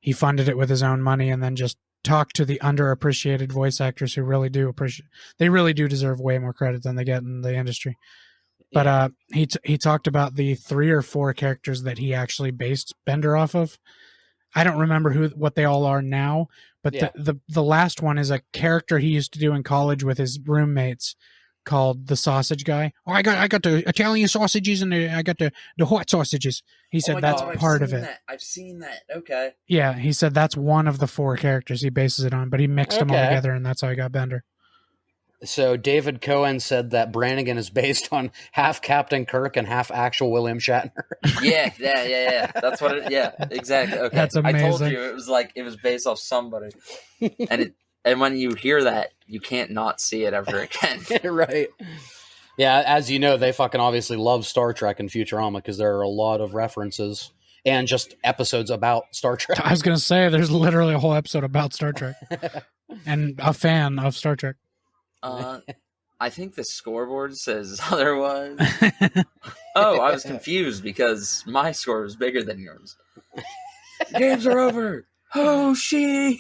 He funded it with his own money and then just talked to the underappreciated voice actors who really do deserve way more credit than they get in the industry. But he talked about the 3 or 4 characters that he actually based Bender off of. I don't remember what they all are now, but the last one is a character he used to do in college with his roommates called the Sausage Guy. Oh, I got the Italian sausages and I got the hot sausages. He said that's part of it. I've seen that. Okay. Yeah, he said that's one of the 4 characters he bases it on, but he mixed them all together, and that's how he got Bender. So David Cohen said that Brannigan is based on half Captain Kirk and half actual William Shatner. Yeah. That's what it. Yeah, exactly. Okay, that's amazing. I told you it was based off somebody, and when you hear that, you can't not see it ever again. Right. Yeah, as you know, they fucking obviously love Star Trek and Futurama because there are a lot of references and just episodes about Star Trek. I was going to say, there's literally a whole episode about Star Trek and a fan of Star Trek. I think the scoreboard says otherwise. Oh, I was confused because my score was bigger than yours. Games are over. Oh, shit.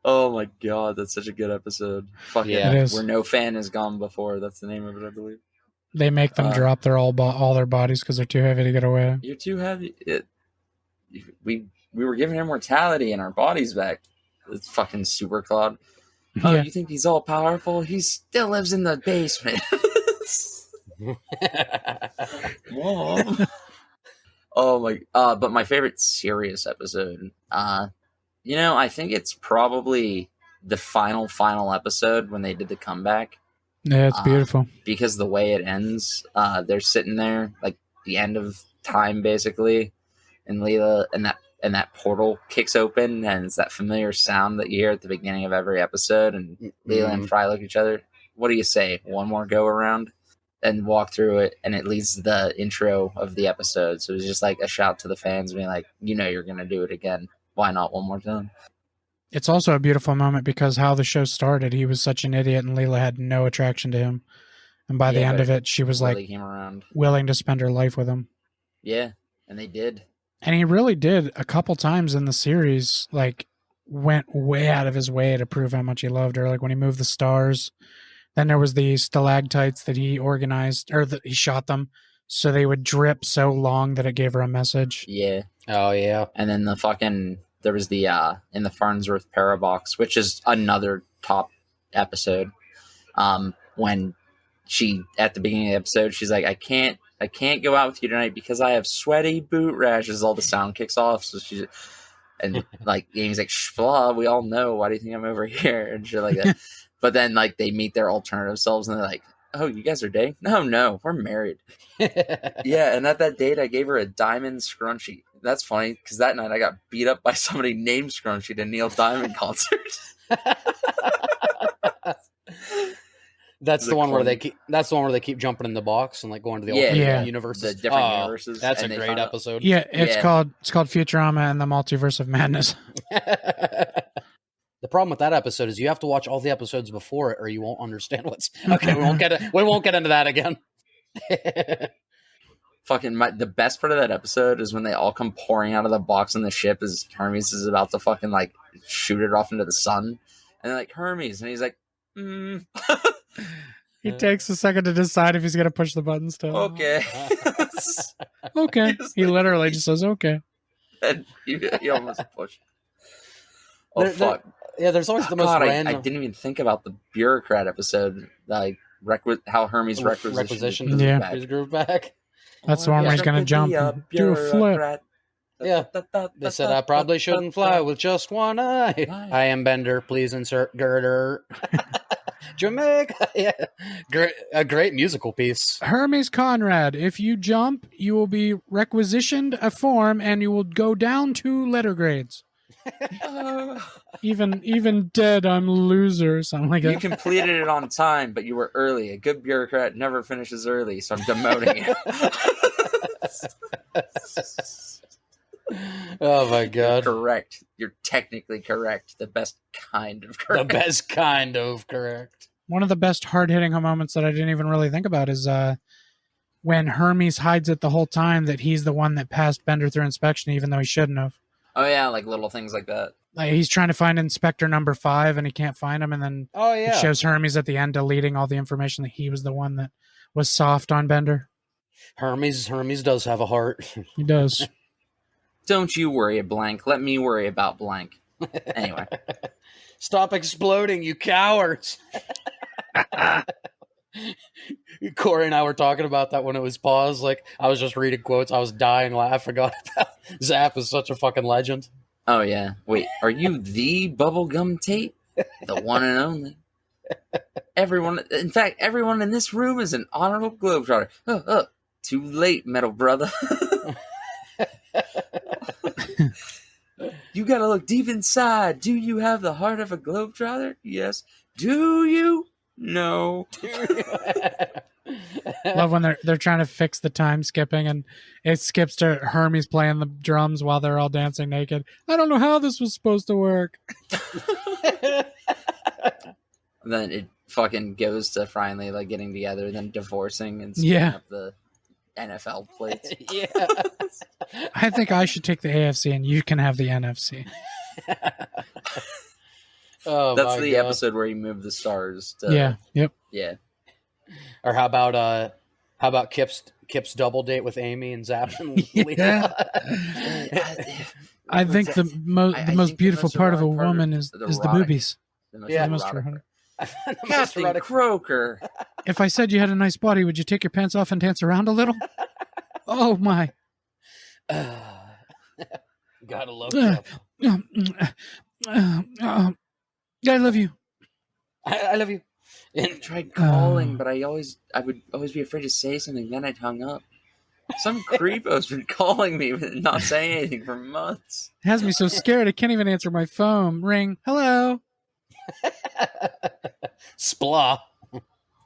Oh my god, that's such a good episode. Fuck yeah, it is. Where no fan has gone before. That's the name of it, I believe. They make them drop their all their bodies because they're too heavy to get away. You're too heavy. We were giving immortality and our bodies back. It's fucking super Claude. Oh, you think he's all powerful? He still lives in the basement. Mom. Oh my. But my favorite serious episode. I think it's probably the final episode when they did the comeback. Yeah, it's beautiful. Because the way it ends, they're sitting there, like the end of time, basically, and Leela and that portal kicks open, and it's that familiar sound that you hear at the beginning of every episode, and Leela and Fry look at each other. What do you say? One more go around? And walk through it, and it leads to the intro of the episode. So it was just like a shout to the fans, being like, you're going to do it again. Why not one more time? It's also a beautiful moment because how the show started, he was such an idiot and Leela had no attraction to him. And by the end of it, she was like came around, willing to spend her life with him. Yeah, and they did. And he really did a couple times in the series, like went way out of his way to prove how much he loved her. Like when he moved the stars, then there was the stalactites that he organized, or that he shot them so they would drip so long that it gave her a message. Yeah. Oh, yeah. And then there was the in the Farnsworth Parabox, which is another top episode. When she, at the beginning of the episode, she's like, I can't go out with you tonight because I have sweaty boot rashes. All the sound kicks off. So she's, and like, Amy's like, blah, we all know. Why do you think I'm over here? And shit like that. But then like they meet their alternative selves and they're like, oh, you guys are dating? No, we're married. Yeah. And at that date, I gave her a diamond scrunchie. That's funny because that night I got beat up by somebody named Scrunchy at a Neil Diamond concert. That's the one where they keep jumping in the box and like going to the alternate universes. The different universes. That's a great episode. Yeah, it's called Futurama and the Multiverse of Madness. The problem with that episode is you have to watch all the episodes before it or you won't understand what's okay. We won't get into that again. Fucking the best part of that episode is when they all come pouring out of the box on the ship as Hermes is about to fucking like shoot it off into the sun, and they're like, Hermes, and he's like, He takes a second to decide if he's gonna push the button still. Okay. Okay. He literally just says okay. And he almost pushed. Oh fuck. There's always the most random. I didn't even think about the bureaucrat episode, like how Hermes requisitioned his groove back. That's the one where he's going to jump and do a flip. Yeah. They said I probably shouldn't fly with just one eye. I am Bender. Please insert girder. Jamaica. Yeah. A great musical piece. Hermes Conrad. If you jump, you will be requisitioned a form and you will go down 2 letter grades. Even dead, I'm a loser. Something like that. You completed it on time, but you were early. A good bureaucrat never finishes early, so I'm demoting you. Oh my god! You're correct. You're technically correct. The best kind of correct. The best kind of correct. One of the best hard-hitting moments that I didn't even really think about is when Hermes hides it the whole time that he's the one that passed Bender through inspection, even though he shouldn't have. Oh yeah, like little things like that. Like he's trying to find Inspector number 5 and he can't find him, and then it shows Hermes at the end deleting all the information that he was the one that was soft on Bender. Hermes does have a heart. He does. Don't you worry, blank. Let me worry about blank. Anyway. Stop exploding, you cowards. Corey and I were talking about that when it was paused. Like, I was just reading quotes. I was dying. I forgot about Zap is such a fucking legend. Oh, yeah. Wait, are you the Bubblegum Tate? The one and only. Everyone in this room is an honorable globetrotter. Too late, metal brother. You gotta look deep inside. Do you have the heart of a globetrotter? Yes. Do you? No. Love when they're trying to fix the time skipping and it skips to Hermes playing the drums while they're all dancing naked. I don't know how this was supposed to work. And then it fucking goes to finally like getting together, then divorcing and splitting up the NFL plates. Yeah. I think I should take the AFC and you can have the NFC. That's the episode where he moved the stars to Yeah. Or how about Kip's double date with Amy and Zap and Leah? I think the most beautiful part of a woman is the boobies. Captain Croker. If I said you had a nice body, would you take your pants off and dance around a little? Oh my. Gotta love Kip. I love you. I love you. I tried calling, but I would always be afraid to say something, then I'd hung up. Some creepo's been calling me but not saying anything for months. It has me so scared I can't even answer my phone. Ring. Hello. Splah.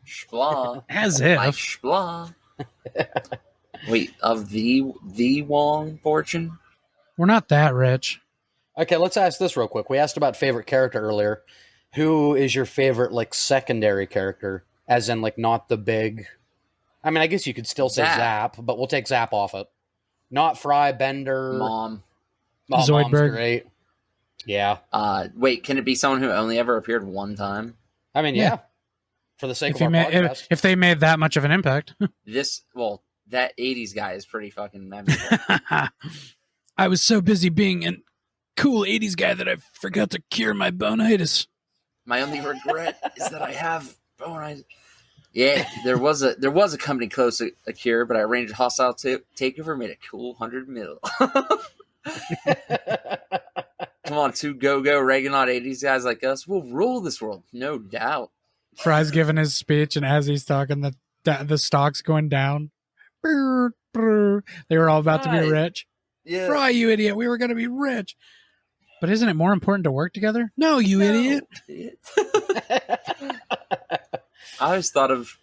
Splah. As if. My splah. Wait, of the Wong fortune? We're not that rich. Okay, let's ask this real quick. We asked about favorite character earlier. Who is your favorite, like, secondary character? As in, like, not the big... I mean, I guess you could still say Zap, but we'll take Zap off it. Not Fry, Bender... Mom. Oh, Zoidberg. Mom's great. Yeah. Wait, can it be someone who only ever appeared one time? I mean, yeah. For the sake of our podcast. If they made that much of an impact. That 80s guy is pretty fucking memorable. I was so busy being a cool 80s guy that I forgot to cure my bonitis. My only regret is that I have bonitis. Yeah, there was a company close to a cure, but I arranged a hostile takeover, made a cool 100 mil. Come on, two go-go Reagan-odd 80s guys like us, we'll rule this world, no doubt. Fry's giving his speech, and as he's talking, the stock's going down. They were all about to be rich. Yeah. Fry, you idiot, we were going to be rich. But isn't it more important to work together? No, you idiot. I always thought of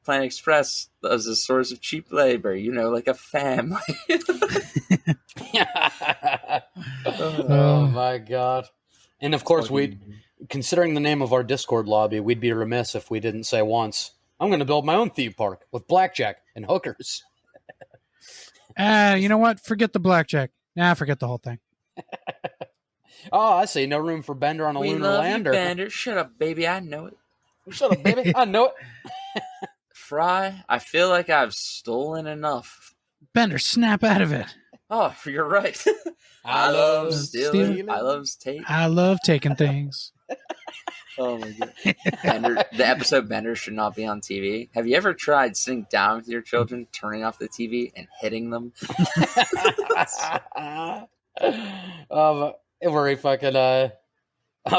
Planet Express as a source of cheap labor, like a family. Oh my god. And of course, considering the name of our Discord lobby, we'd be remiss if we didn't say once, I'm going to build my own theme park with blackjack and hookers. You know what? Forget the blackjack. Forget the whole thing. Oh, I see. No room for Bender on a lunar lander. You, Bender. Shut up, baby. I know it. Shut up, baby. I know it. Fry, I feel like I've stolen enough. Bender, snap out of it. Oh, you're right. I love stealing. I love taking. I love taking things. Oh my god. Bender, the episode Bender should not be on TV. Have you ever tried sitting down with your children, turning off the TV, and hitting them? Where he fucking oh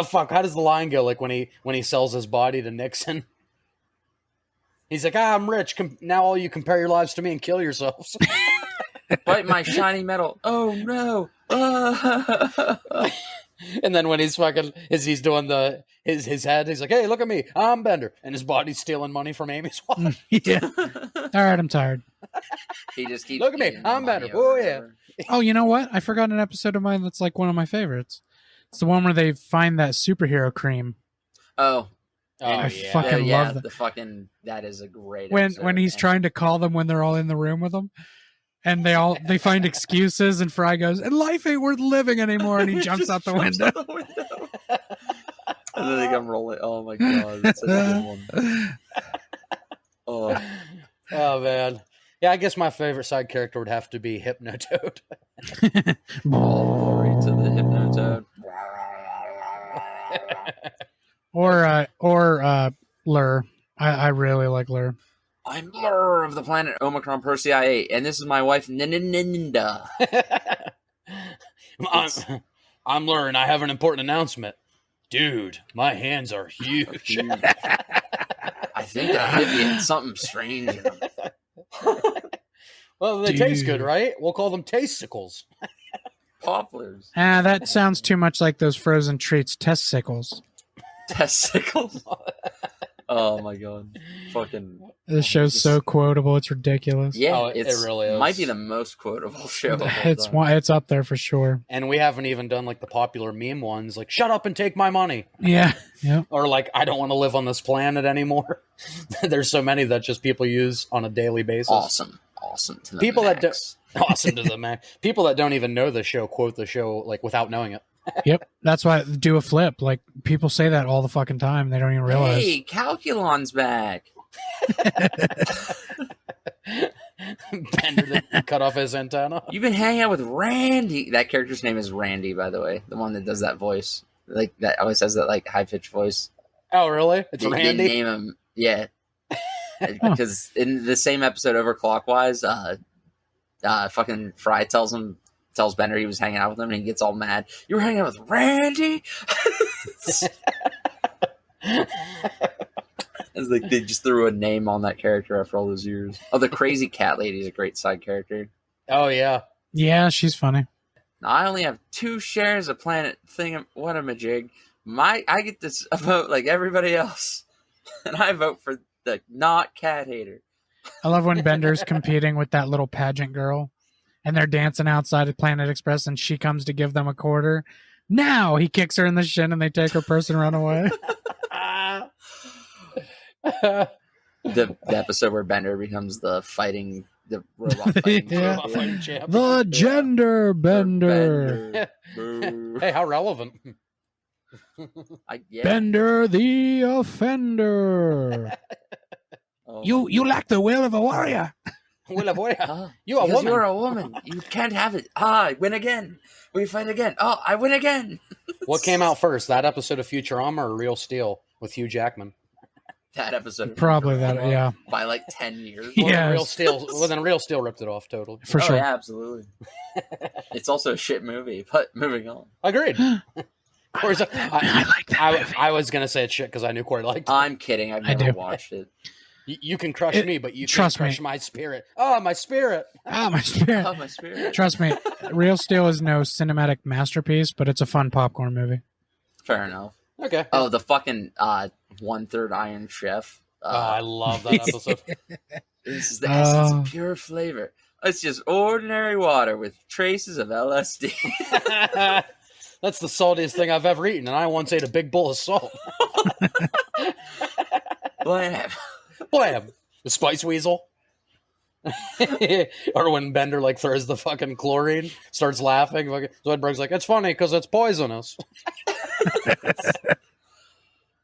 fuck, how does the line go? Like when he sells his body to Nixon, he's like, I'm rich. Now all you compare your lives to me and kill yourselves. Bite my shiny metal. Oh no. And then when he's fucking he's doing his head, he's like, hey, look at me, I'm Bender, and his body's stealing money from Amy's wife. Yeah. All right, I'm tired. He just keeps look at me, I'm Bender. Oh yeah. Oh, you know what? I forgot an episode of mine that's like one of my favorites. It's the one where they find that superhero cream. Oh. I fucking love that. That is a great episode. When he's trying to call them when they're all in the room with him. And they find excuses, and Fry goes, and life ain't worth living anymore, and he jumps out the window. And then they come rolling. Oh my god, that's such a good one. Oh man. Yeah, I guess my favorite side character would have to be Hypnotoad. Glory to the Hypnotoad. or Lur. I really like Lur. I'm Lur of the planet Omicron Persei 8, and this is my wife Ninda. I'm Lur, and I have an important announcement. Dude, my hands are huge. I think I hit something strange in them. Well, they taste good, right? We'll call them tasticles. Poplars. That sounds too much like those frozen treats, testicles. Testicles? Oh my god. Fucking. This show's so quotable, it's ridiculous. Yeah, it really is. Might be the most quotable show of all It's time. it's up there for sure. And we haven't even done like the popular meme ones, like "Shut up and take my money," Yeah. or like "I don't want to live on this planet anymore." There's so many that just people use on a daily basis. Awesome to the People that max. Awesome to the max. People that don't even know the show quote the show like without knowing it. Yep. That's why do a flip. Like people say that all the fucking time. They don't even realize. Hey, Calculon's back. Bender that cut off his antenna. You've been hanging out with Randy. That character's name is Randy, by the way. The one that does that voice. Like that always has that like high pitched voice. Oh, really? It's They Randy. name him, yeah. Because in the same episode Overclockwise, fucking Fry tells Bender he was hanging out with him, and he gets all mad. You were hanging out with Randy? It's like they just threw a name on that character after all those years. Oh, the crazy cat lady is a great side character. Oh yeah. Yeah, she's funny. Now, I only have 2 shares of Planet Thing. What a majig! I get this vote like everybody else, and I vote for the not cat hater. I love when Bender's competing with that little pageant girl, and they're dancing outside of Planet Express, and she comes to give them a quarter. Now he kicks her in the shin, and they take her purse and run away. The episode where Bender becomes the robot fighting Yeah. champion. The gender bender. Boo. Hey, how relevant. Yeah. Bender the offender. Oh, You lack the will of a warrior. Willa boy, Ah, you a because woman. You're a woman. You can't have it. I win again. We fight again. Oh, I win again. What came out first, that episode of Futurama or Real Steel with Hugh Jackman? That episode. of Probably Futurama that, yeah. By like 10 years. Yeah. Well, Real Steel. Well, then Real Steel ripped it off totally. For sure. Yeah, absolutely. It's also a shit movie, but moving on. Agreed. Corey's, I like that movie. I was gonna say it's shit because I knew Corey liked it. I'm kidding. I've I never do. watched it. You can crush me, but you trust can't crush me. my spirit. Oh, my spirit! Ah, my spirit. Oh, my spirit. Trust me, Real Steel is no cinematic masterpiece, but it's a fun popcorn movie. Fair enough. Okay. Oh, the fucking 1/3 Iron Chef. I love that episode. This is the essence of pure flavor. It's just ordinary water with traces of LSD. That's the saltiest thing I've ever eaten, and I once ate a big bowl of salt. Blam. Blam! The Spice Weasel. Or when Bender like throws the fucking chlorine, starts laughing. Zoidberg's like, it's funny because it's poisonous.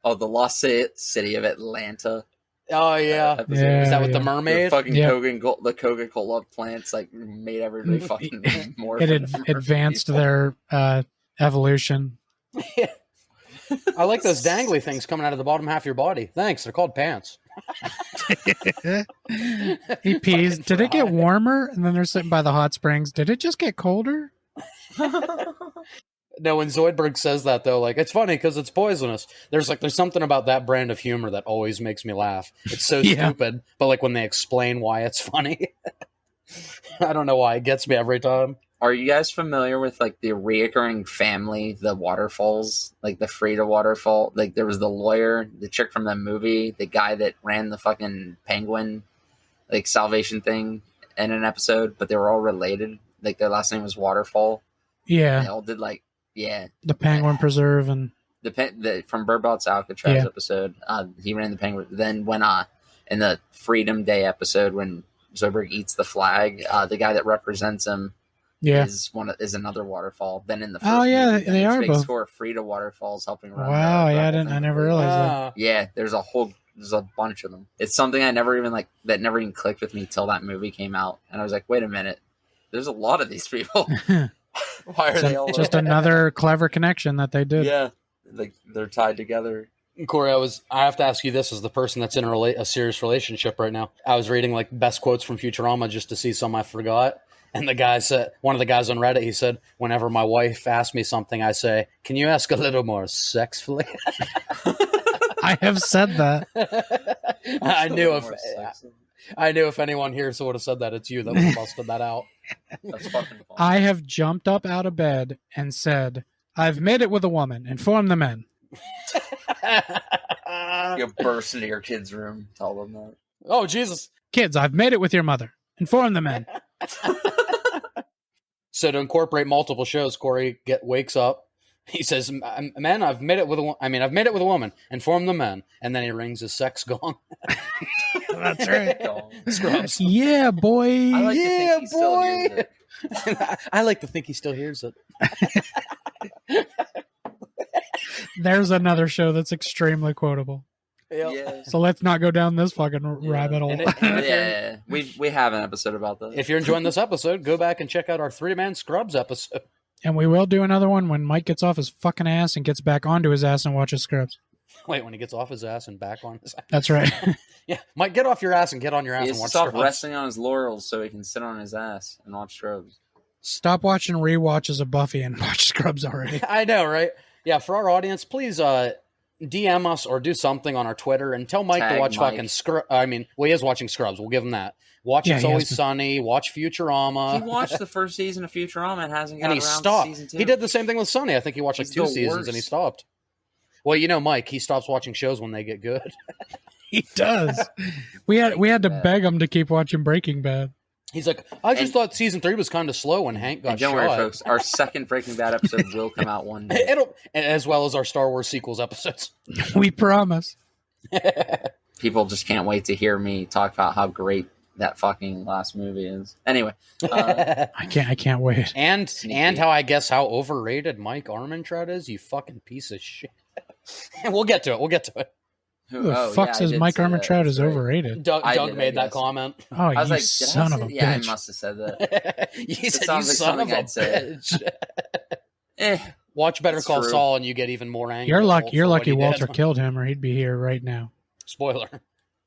Oh, the Lost City of Atlanta. Oh yeah. Episode. Yeah. Is that with the yeah. The mermaid? fucking Yeah. Coca-Cola plants like made everybody fucking more. It advanced their evolution. I like those dangly things coming out of the bottom half of your body. Thanks. They're called pants. He pees. Fucking Did it get fry. warmer? And then they're sitting by the hot springs. Did it just get colder? No, when Zoidberg says that though, like it's funny because it's poisonous. There's something about that brand of humor that always makes me laugh. It's so Yeah. stupid, but like when they explain why it's funny, I don't know why it gets me every time. Are you guys familiar with like the reoccurring family, the Waterfalls, like the Frida Waterfall? Like there was the lawyer, the chick from the movie, the guy that ran the fucking penguin, like salvation thing in an episode, but they were all related. Like their last name was Waterfall. Yeah. They all did like, yeah, The Penguin Preserve and the from Birdbox Alcatraz Yeah. episode. He ran the penguin. Then when in the Freedom Day episode when Zoidberg eats the flag, the guy that represents him. yeah. is another waterfall. Then in the first Oh, yeah, movie, they are big both. score Frida waterfalls helping run. Wow, the yeah, rebel I never thing. realized that. Ah. Yeah, there's a whole There's a bunch of them. It's something that never even clicked with me till that movie came out, and I was like, wait a minute, there's a lot of these people. Why are they all just another clever connection that they did? Yeah, like they're tied together. Corey, I have to ask you this as the person that's in a serious relationship right now. I was reading like best quotes from Futurama just to see some I forgot. And the guy said, one of the guys on Reddit, he said, whenever my wife asks me something, I say, can you ask a little more sexfully? I have said that. I knew if anyone here would have said that, it's you that would have busted that out. That's fucking fun. I have jumped up out of bed and said, I've made it with a woman. Inform the men. You burst into your kid's room, tell them that. Oh, Jesus. Kids, I've made it with your mother. Inform the men. So to incorporate multiple shows, Corey wakes up. He says, "Men, I've made it with a woman. Inform the men." And then he rings his sex gong. That's right. Scrubs. Yeah, boy. I like to think he still hears it. There's another show that's extremely quotable. Yep. Yeah. So let's not go down this fucking rabbit hole. Yeah. We have an episode about that. If you're enjoying this episode, go back and check out our 3-man Scrubs episode. And we will do another one when Mike gets off his fucking ass and gets back onto his ass and watches Scrubs. Wait, when he gets off his ass and back on his ass? That's right. Yeah, Mike, get off your ass and get on your ass and watch Stop Scrubs. resting on his laurels so he can sit on his ass and watch Scrubs. Stop watching rewatches of Buffy and watch Scrubs already. I know, right? Yeah, for our audience, please DM us or do something on our Twitter and tell Mike to watch fucking Scrubs. He is watching Scrubs. We'll give him that. Watch It's Always Sunny. Watch Futurama. He watched the first season of Futurama and hasn't got and he around stopped. to season 2. He did the same thing with Sunny. I think he watched like 2 seasons and he stopped. Well, you know, Mike, he stops watching shows when they get good. He does. We had to beg him to keep watching Breaking Bad. He's like, I just thought season 3 was kind of slow when Hank got shot. Don't worry, folks. Our second Breaking Bad episode will come out one day. As well as our Star Wars sequels episodes. We promise. People just can't wait to hear me talk about how great that fucking last movie is. Anyway, I can't wait. And how overrated Mike Armentrout is. You fucking piece of shit. We'll get to it. Who the fuck says Mike Armentrout is overrated? Doug made that comment. Oh, I was like, son of a bitch. Yeah, I must have said that. He said, you son of a bitch. Watch Better Call Saul and you get even more angry. You're lucky Walter killed him or he'd be here right now. Spoiler.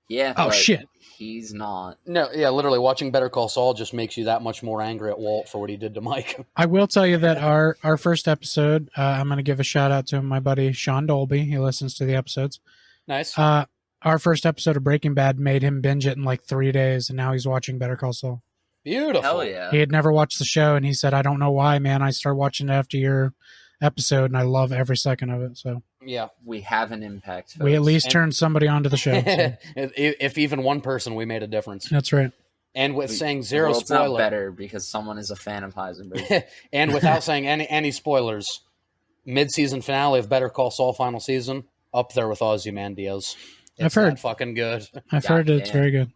Yeah. Oh, shit. He's not. No, yeah, literally watching Better Call Saul just makes you that much more angry at Walt for what he did to Mike. I will tell you that our first episode, I'm going to give a shout out to my buddy Sean Dolby. He listens to the episodes. Nice. Our first episode of Breaking Bad made him binge it in like 3 days, and now he's watching Better Call Saul. Beautiful. Hell yeah. He had never watched the show, and he said, I don't know why, man. I started watching it after your episode, and I love every second of it. So yeah, we have an impact, folks. We at least turned somebody onto the show. So. If even one person, we made a difference. That's right. And with saying zero spoiler, not better because someone is a fan of Heisenberg. And without saying any spoilers, mid-season finale of Better Call Saul final season, up there with Ozymandias. I've heard. Fucking good. I've heard it's very good.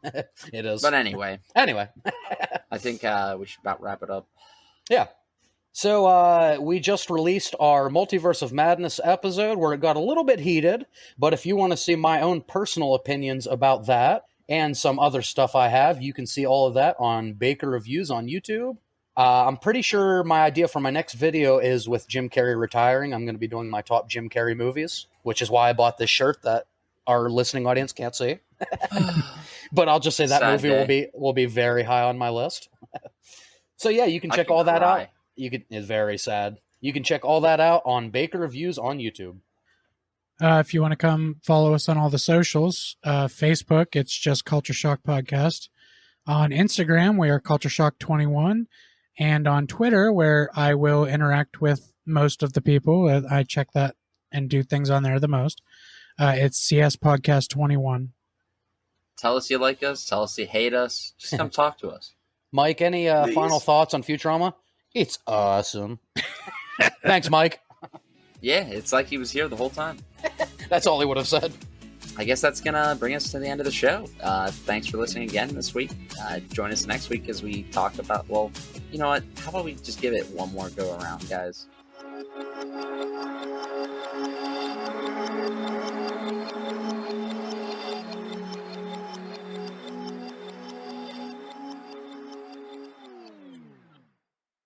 It is. But anyway. I think we should about wrap it up. Yeah. So we just released our Multiverse of Madness episode where it got a little bit heated. But if you want to see my own personal opinions about that and some other stuff I have, you can see all of that on Baker Reviews on YouTube. I'm pretty sure my idea for my next video is with Jim Carrey retiring. I'm going to be doing my top Jim Carrey movies, which is why I bought this shirt that our listening audience can't see. But I'll just say that movie will be very high on my list. So yeah, you can check all that out. It's very sad. You can check all that out on Baker Reviews on YouTube. If you want to come follow us on all the socials, Facebook, it's just Culture Shock Podcast. On Instagram, we are Culture Shock 21. And on Twitter, where I will interact with most of the people, I check that and do things on there the most. It's CS Podcast 21. Tell us you like us. Tell us you hate us. Just come talk to us. Mike, any final thoughts on Futurama? It's awesome. Thanks, Mike. Yeah, it's like he was here the whole time. That's all he would have said. I guess that's going to bring us to the end of the show. Thanks for listening again this week. Join us next week as we talk about, well, you know what? How about we just give it one more go around, guys?